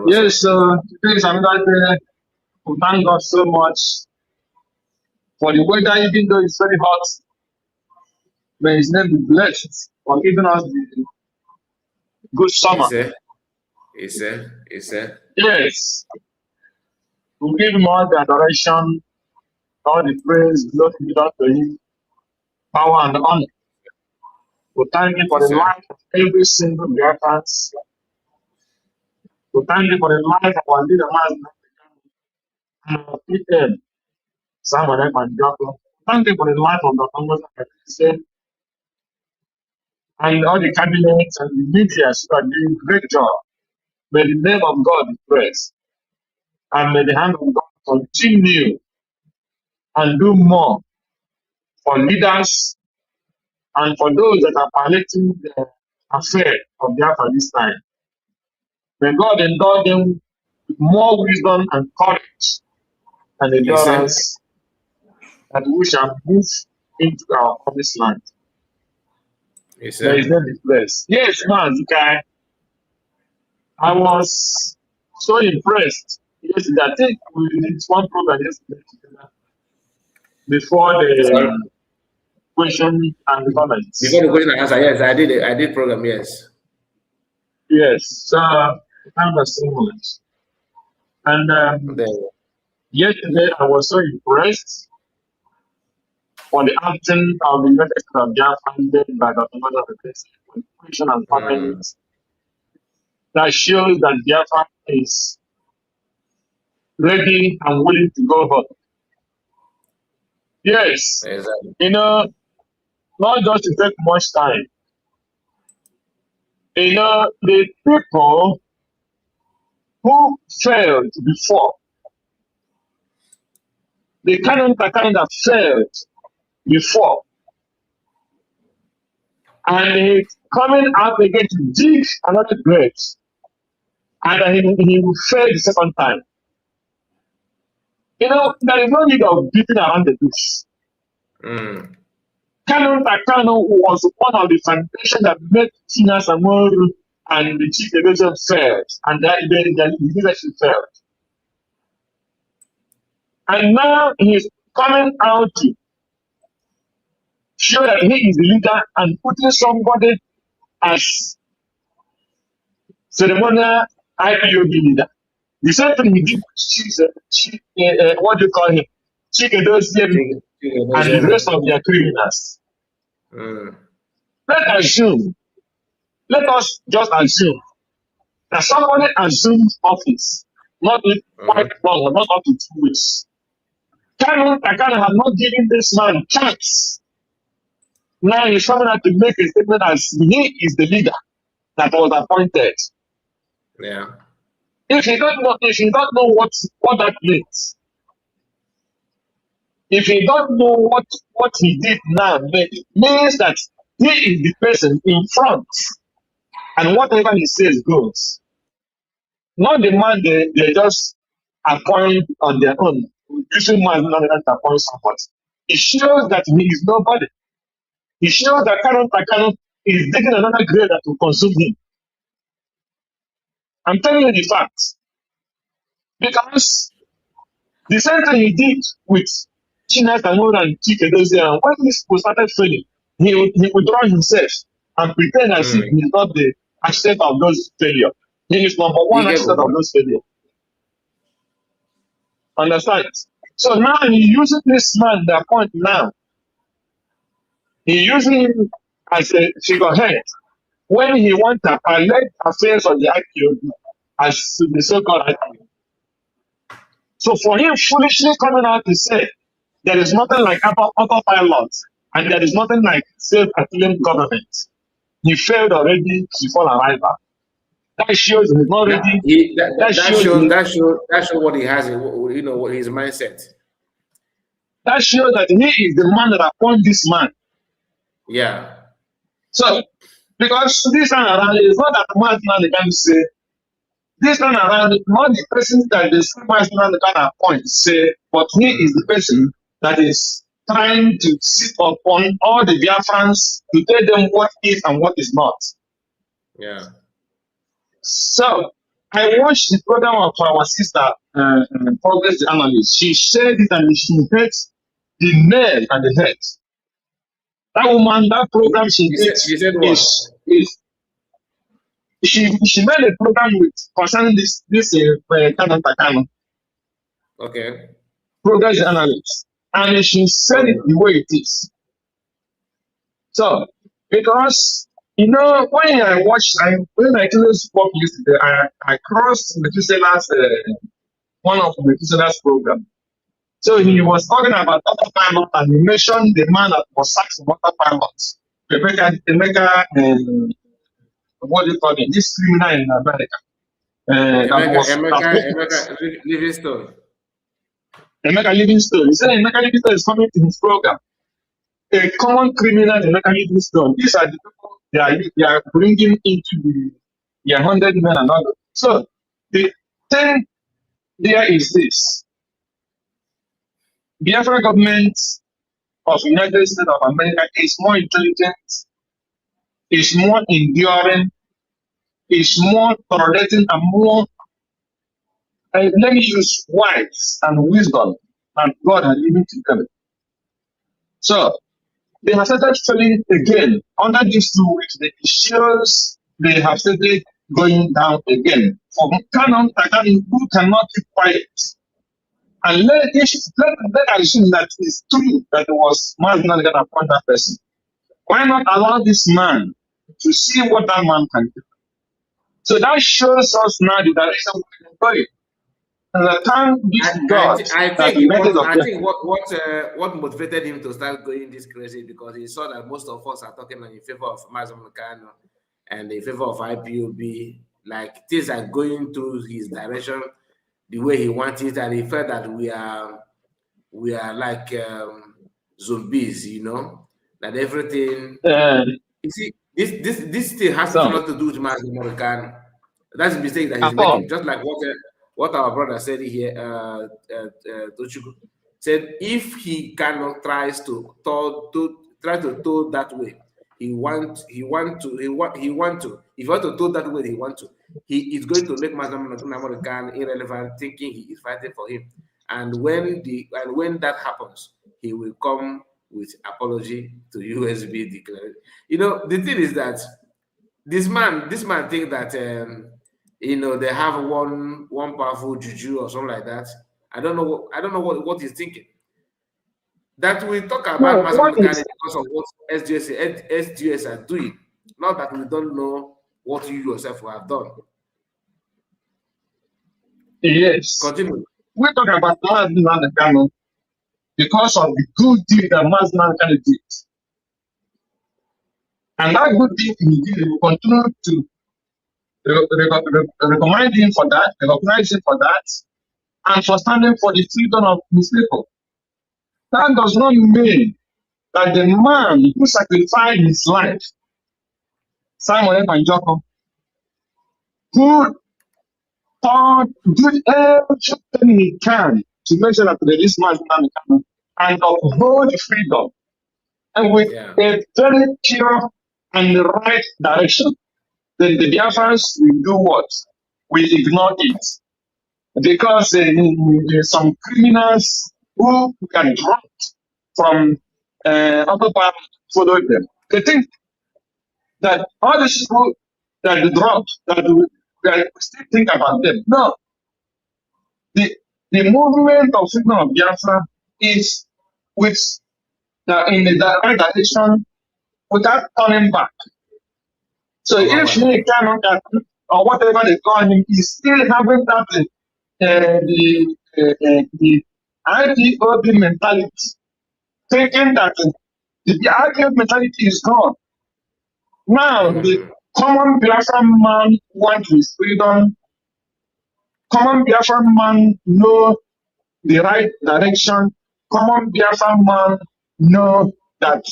Yes, today is another day. We thank God so much for the weather, even though it's very hot. May His name be blessed for giving us the good summer. Yes. Yes. We give Him all the adoration, all the praise, glory be done to Him, power and honor. We thank Him for the life of every single Biafran. We thank Him for the life of our leader, Mazi, and our PN, Simon and Jacob. Thank you for the life of the Congress and all the cabinets and the media who are doing great job. May the name of God be praised. And may the hand of God continue and do more for leaders and for those that are piloting the affair of Biafra this time. May God endowed them with more wisdom and courage and endurance that we shall move into our promised land. Yes, May His name be blessed. Yes, man, okay. I was so impressed yesterday. I think we did one program yesterday together before the question and the comments. Before the question and answer, yes, I did program, yes. Yes, so thank you so much. And yesterday I was so impressed for the acting of the United States of Biafra by Dr. Mazi on question and comments. That shows that Biafra is ready and willing to go home. Yes, Exactly. you know, not just to take much time. You know, the people who failed before, the Kanunta kind of failed before, and he's coming out again to dig another grave, and he will fail the second time. You know, there is no need of beating around the bush. Kanunta Kanu was one of the foundations that made Tina Samoru and the Chief Division failed, and the leadership failed. And now he's coming out to show that he is the leader and putting somebody as ceremonial IPOB leader. The same thing he did with what do you call him? Chikedozie and the rest of their criminals. Let us just assume that somebody assumed office, not quite long, not up to 2 weeks. Kanu have not given this man chance. Now he's coming out to make a statement as he is the leader that was appointed. Yeah. If you don't know what that means, if you don't know what he did now, it means that he is the person in front, and whatever he says goes. Not the man they just appoint on their own. Usually, man not to appoint somebody. It shows that he is nobody. It shows that Kanu is digging another grave that will consume him. I'm telling you the facts. Because the same thing he did with China Kanu and Chikedozie, and when these people started failing, he withdraw himself and pretend as if he is not the architect of those failures. He is number one architect of those failures. Understand? So now he using this man, the point now. He using him as a figurehead when he wants to collect affairs of the IPOB as the so-called IPOB. So for him foolishly coming out to say there is nothing like autopilot and there is nothing like self-acclaimed government, he failed already before arrival. That shows he's not ready. That shows what he has, what his mindset. That shows that he is the man that appointed this man. Yeah. So, because this time around, it's not that Mazi Nnamdi can say, this time around, it's not the person that the Mazi Nnamdi can appoint say, but he is the person that is trying to sit upon all the Biafrans to tell them what is and what is not. Yeah. So, I watched the program of our sister, Progress the Analyst. She said it and she hit the nail and the head. That woman, that program she did She said what? is she made a program with concerning this Kanunta Kanu, Okay. Progress the Analyst, and she said it the way it is. So, because when I closed spoke yesterday, I crossed Methuselah's one of Methuselah's program. So he was talking about autopilot and he mentioned the man that was sacked from autopilot. Emeka, what do you call it? This criminal in America. Emeka Livingstone. Emeka Livingstone. He said Emeka Livingstone is coming to his program. A common criminal, Emeka Livingstone. These are the people they are bringing into the 100 men and all. So the thing there is this. The Biafra government of the United States of America is more intelligent, is more enduring, is more tolerating, and more, let me use wise and wisdom that God has given to them. So they have started failing again. Under these 2 weeks, the issues they have started going down again. For Kanunta Kanu, who cannot keep quiet. And let assume that it's true that it was Mazi Nnamdi that appointed that person. Why not allow this man to see what that man can do? So that shows us now the direction we're going. And the time this God, I think what motivated him to start going this crazy because he saw that most of us are talking in favor of Mazi Nnamdi and in favor of IPOB. Like things are going through his direction the way he wanted, and he felt that we are like zombies, that everything. You see, this thing has nothing to do with Mazi Nnamdi. That's a mistake that he's making. Just like what our brother said here, Tochukwu said, if he cannot tries to try to told that way, if he want to, if he want to told that way, he is going to make Mazi Nnamdi irrelevant, thinking he is fighting for him. And when that happens, he will come with apology to USB declared. The thing is that this man think that they have one powerful juju or something like that. I don't know what he's thinking. That we talk about Mazi Nnamdi because of what SGS are doing, not that we don't know what you yourself have done. Yes. Continue. We talk about Mazi Nnamdi because of the good deed that Mazi Nnamdi did. And that good deed he did, we continue to recognize him for that, and for standing for the freedom of his people. That does not mean that the man who sacrificed his life, Simon Ebanjoko, who did everything he can to make sure that this man and uphold freedom, and with a very pure and right direction, then the Biafrans will do what? We ignore it. Because some criminals who can drop from upper part follow them. They think that all these people that they drop, that we still think about them. No. The movement of freedom of Biafra is in the right direction without turning back. So if he cannot, or whatever they call him, is still having that the IPOB mentality, thinking that the IPOB mentality is gone. Now the common Biafran man wants his freedom. Common Biafran man know the right direction. common Biafran man know that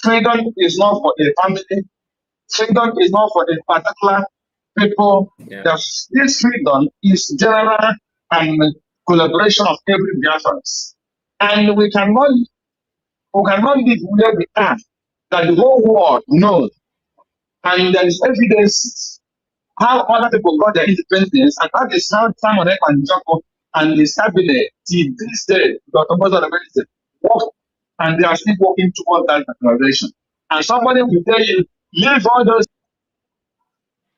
freedom is not for a family, freedom is not for a particular people. Yeah. This freedom is general and collaboration of every Biafrans. And we cannot live where we are, that the whole world knows. And there is evidence how other people got their independence, and that is how Simon Ekpa and Joko and his cabinet till this day, Dr. Moses work, and they are still working towards that declaration. And somebody will tell you, leave all those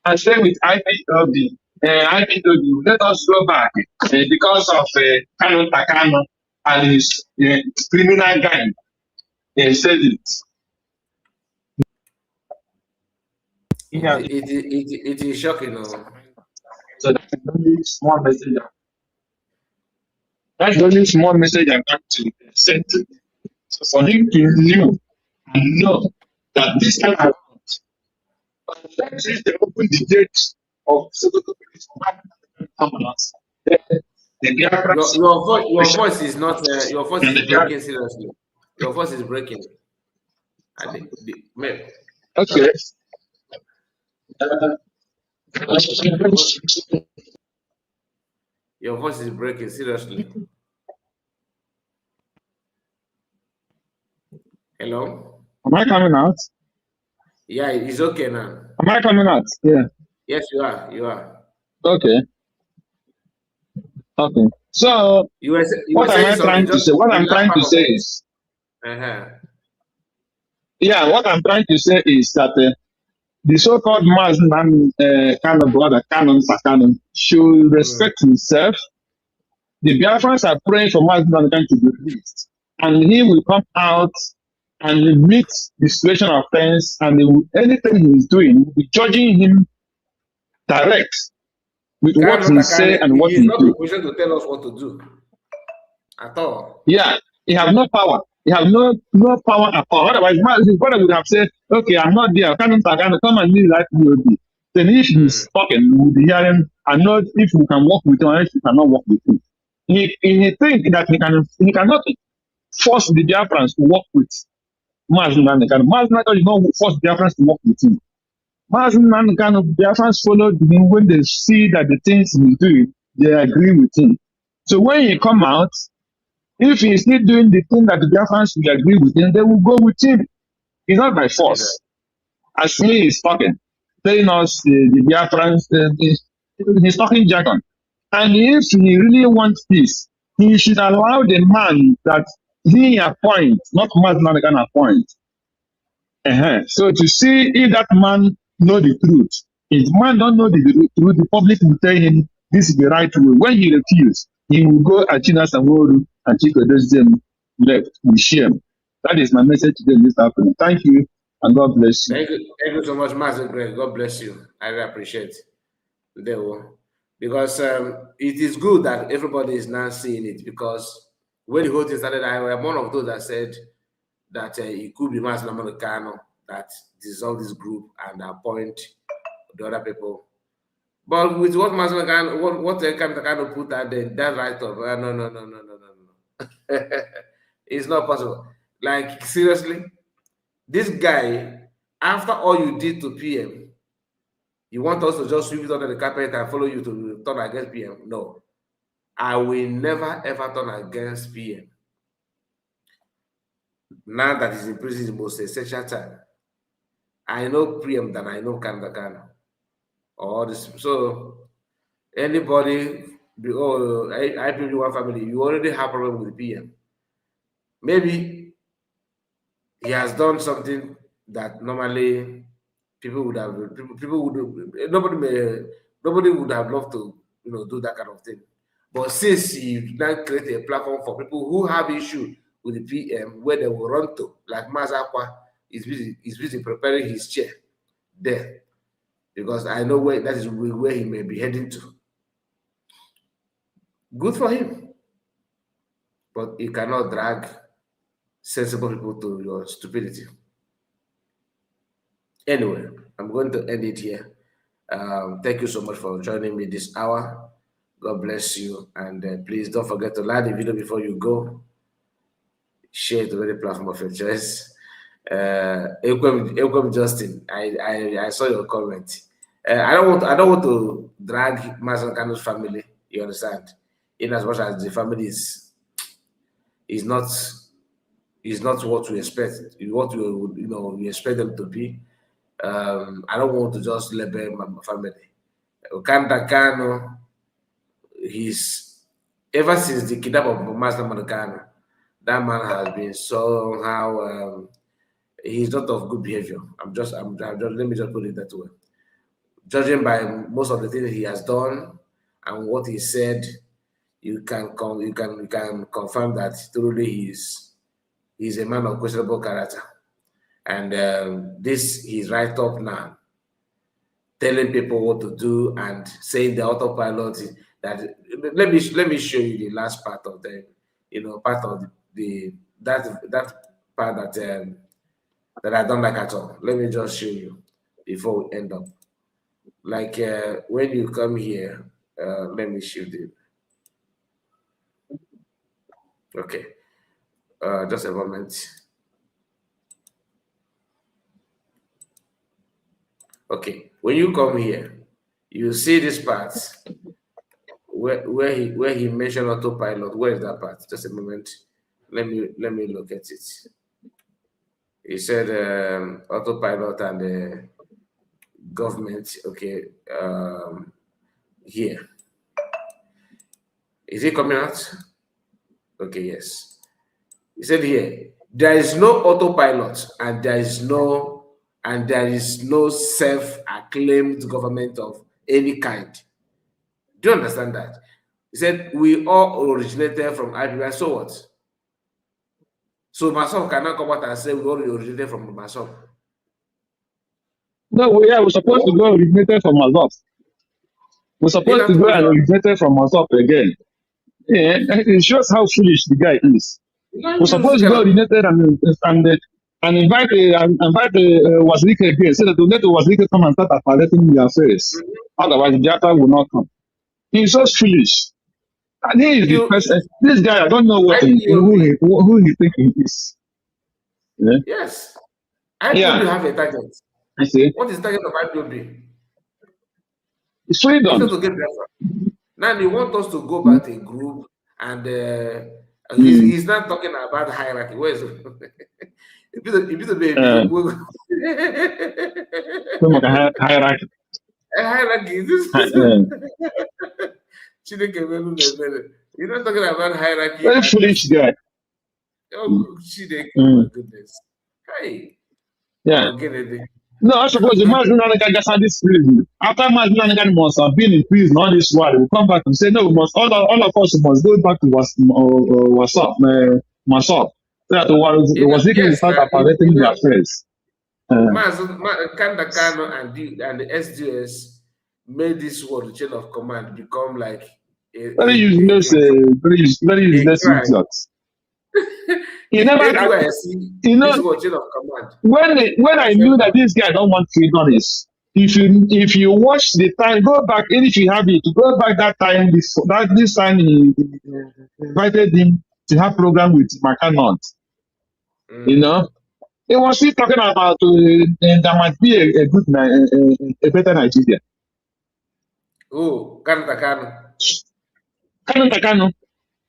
and stay with IPOB. IPOB, let us go back because of Kanunta and his criminal gang. He said it. Yeah. It is shocking. So that's the only small message. That's the only small message I'm trying to send to him. So for him to know that this time around, that is the open debate of Your voice is not. Your voice is breaking seriously. Your voice is breaking. Okay. Your voice is breaking seriously. Hello? Am I coming out? Yeah, it's okay now. Am I coming out? Yeah. Yes, you are. You are. Okay. Okay. So what am I trying to say? What I'm trying to say is, yeah, what I'm trying to say is that the so-called Mazi Kanu brother, Kanu, should respect himself. The Biafrans are praying for Mazi to be released, and he will come out and meet the situation of offense, and anything he is doing, be judging him direct with what he say and what he do. He's not in a position to tell us what to do at all. Yeah, he have no power. He have no power at all. Otherwise, his brother would have said, "Okay, I'm not there. Kanunta, come and lead that POB." Then if he's talking, we will be hearing and know if we can work with him or if we cannot work with him. He think that he cannot force the Biafrans to work with Mazi Kanu. Mazi Kanu is not force the Biafrans to work with him. Mazi Kanu, Biafrans followed him when they see that the things he's doing, they agree with him. So when he come out, if he's still doing the thing that the Biafrans will agree with him, they will go with him. It's not by force. As he is talking, telling us the Biafrans, he's talking jargon. And if he really wants peace, he should allow the man that he appoints, not Mazi can appoint. So to see if that man know the truth. If the man don't know the truth, the public will tell him this is the right way. When he refuses, he will go at China Samoru and Chico does them left with shame. That is my message to them this afternoon. Thank you and God bless you. Thank you so much, Master Greg. God bless you. I really appreciate it. Because it is good that everybody is now seeing it, because when the whole thing started, I was one of those that said that it could be Master Kanu that dissolve this group and appoint the other people. But with what Master Kanu, what Kanu put out there, that right up, no. It's not possible. Like, seriously, this guy, after all you did to PM, you want us to just sweep it under the carpet and follow you to turn against PM? No. I will never ever turn against PM. Now that he's in prison is the most essential time. I know PM than I know Kanu. All this. So anybody, IPOB one family, you already have problem with PM. Maybe he has done something that normally people would have, nobody would have loved to, do that kind of thing. But since you now create a platform for people who have issue with the PM, where they will run to, like Mazakwa is busy preparing his chair there, because I know that is where he may be heading to. Good for him, but he cannot drag sensible people to your stupidity. Anyway, I'm going to end it here. Thank you so much for joining me this hour. God bless you. And please don't forget to like the video before you go. share to the platform of your choice. Welcome, Justin. I saw your comment. I don't want to drag Mazi and Kanu's family. You understand? In as much as the family is not what we expect, what we expect them to be. I don't want to just label my family. Kanu, he's ever since the kidnap of Mazi Kanu, that man has been somehow he's not of good behavior. Let me just put it that way. Judging by most of the things he has done and what he said, you can confirm that truly he's a man of questionable character. And he's right up now, telling people what to do and saying the autopilot that let me show you the last part of the part of that part that I don't like at all. Let me just show you before we end up. Like when you come here, let me show you. Okay, just a moment. Okay, when you come here, you see this part where he mentioned autopilot. Where is that part? Just a moment. Let me look at it. He said autopilot and the government. Okay, here. Is it coming out? Okay, yes. He said here, there is no autopilot and there is no self-acclaimed government of any kind. Do you understand that? He said, we all originated from IPOB. So what? So myself cannot come out and say we all originated from myself. No, we're supposed to go originated from myself. We're supposed to go and originated from myself again. Yeah, it shows how foolish the guy is. We're supposed to go originated and invite Wazirike again, so that we let Wazirike come and start appellating their face. Otherwise, the other will not come. He's so foolish. And he is the person. This guy, I don't know who he think he is. Yeah? Yes. IPOB have a target. I see. What is the target of IPOB? It's freedom. Now he want us to go back to a group and he's not talking about hierarchy. Where is it? Hierarchy. Hierarchy. You're not talking about hierarchy. Very foolish guy. Oh, my goodness. Hey. Yeah. No, I suppose the Mazi just had this prison. After Mazi must have been in prison all this while, we come back and say, no, we must all of us must go back to WhatsApp. So that Wazirike will start appellating their face. Kanu and the SDS made this word, the chain of command, become like very useless idiots. You never, chain of command. When I knew that this guy don't want freedom is, if you watch the time, go back, and if you have it, go back that time before this time he invited him to have program with Kanunta. You know, he was still talking about there might be a better Nigeria. Oh, Kanunta.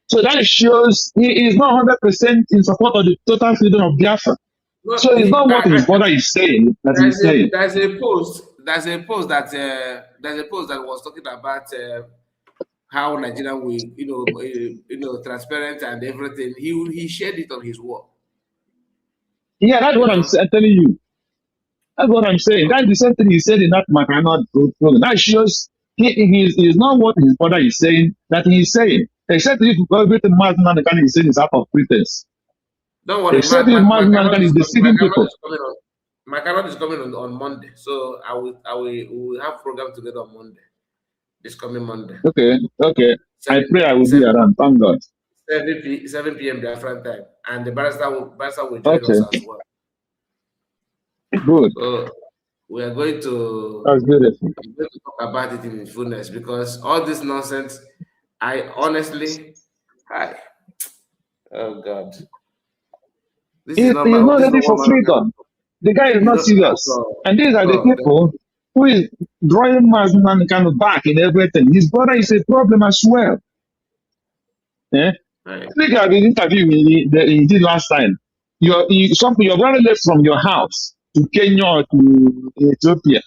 So that shows he is not 100% in support of the total freedom of Biafra. No, so it's not what his brother is saying that he's saying. There's a post that was talking about how Nigeria will, transparent and everything. He shared it on his wall. Yeah, that's what I'm telling you. That's what I'm saying. That's the same thing he said in that Makanot program. That shows he is not what his brother is saying that he is saying. Except if everything Mazi is saying is out of pretense. Don't worry, except if Mazi is deceiving people. Makanot is coming on Monday, so we will have program together on Monday. This coming Monday. Okay. I pray I will be around. Thank God. 7 p.m. Biafran time, and the barrister will join us as well. Good. So we are going to. That's beautiful. We're going to talk about it in fullness because all this nonsense, I honestly, oh God. This is He's not not this is ready not for one man of freedom. The guy is He's not not serious. And these are the people who is drawing Mazi kind of back in everything. His brother is a problem as well. Yeah? right. Look at the interview he did last time. Your brother left from your house to Kenya or to Ethiopia.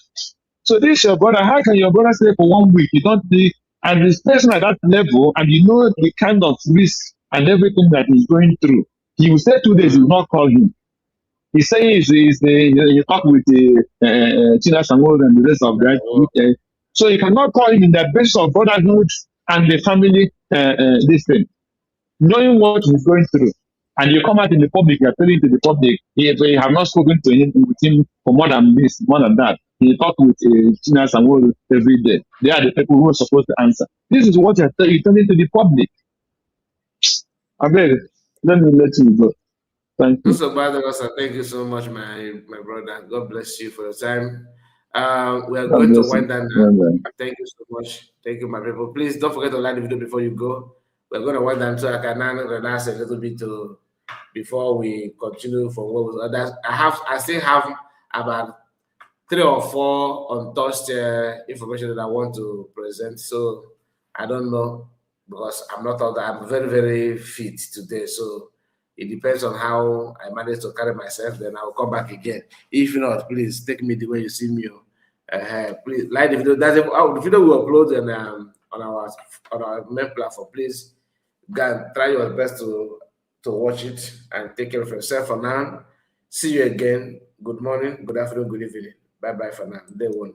So this your brother. How can your brother stay for 1 week? You don't think, and this person at that level, and you know the kind of risk and everything that he's going through. He will stay 2 days. You will not call him. He's saying you talk with the China Samuel and the rest of that. So you cannot call him in the basis of brotherhood and the family. This thing, knowing what he's going through, and you come out in the public, you're telling to the public, if you have not spoken to him with him for more than this, more than that, he talk with China Samuel every day. They are the people who are supposed to answer. This is what you're telling to the public. I beg, let me let you go. Thank you. So, thank you so much, my brother. God bless you for your time. We are going to wind down now. Thank you so much. Thank you, my people. Please don't forget to like the video before you go. We're going to wind down so I can relax a little bit before we continue from what was others. I still have about 3 or 4 untouched information that I want to present. So I don't know, because I'm not all that. I'm very, very fit today. So it depends on how I manage to carry myself. Then I'll come back again. If not, please take me the way you see me. Please like the video. The video we upload on our main platform. Please, God, try your best to watch it and take care of yourself for now. See you again. Good morning, good afternoon, good evening. Bye bye for now. Day one.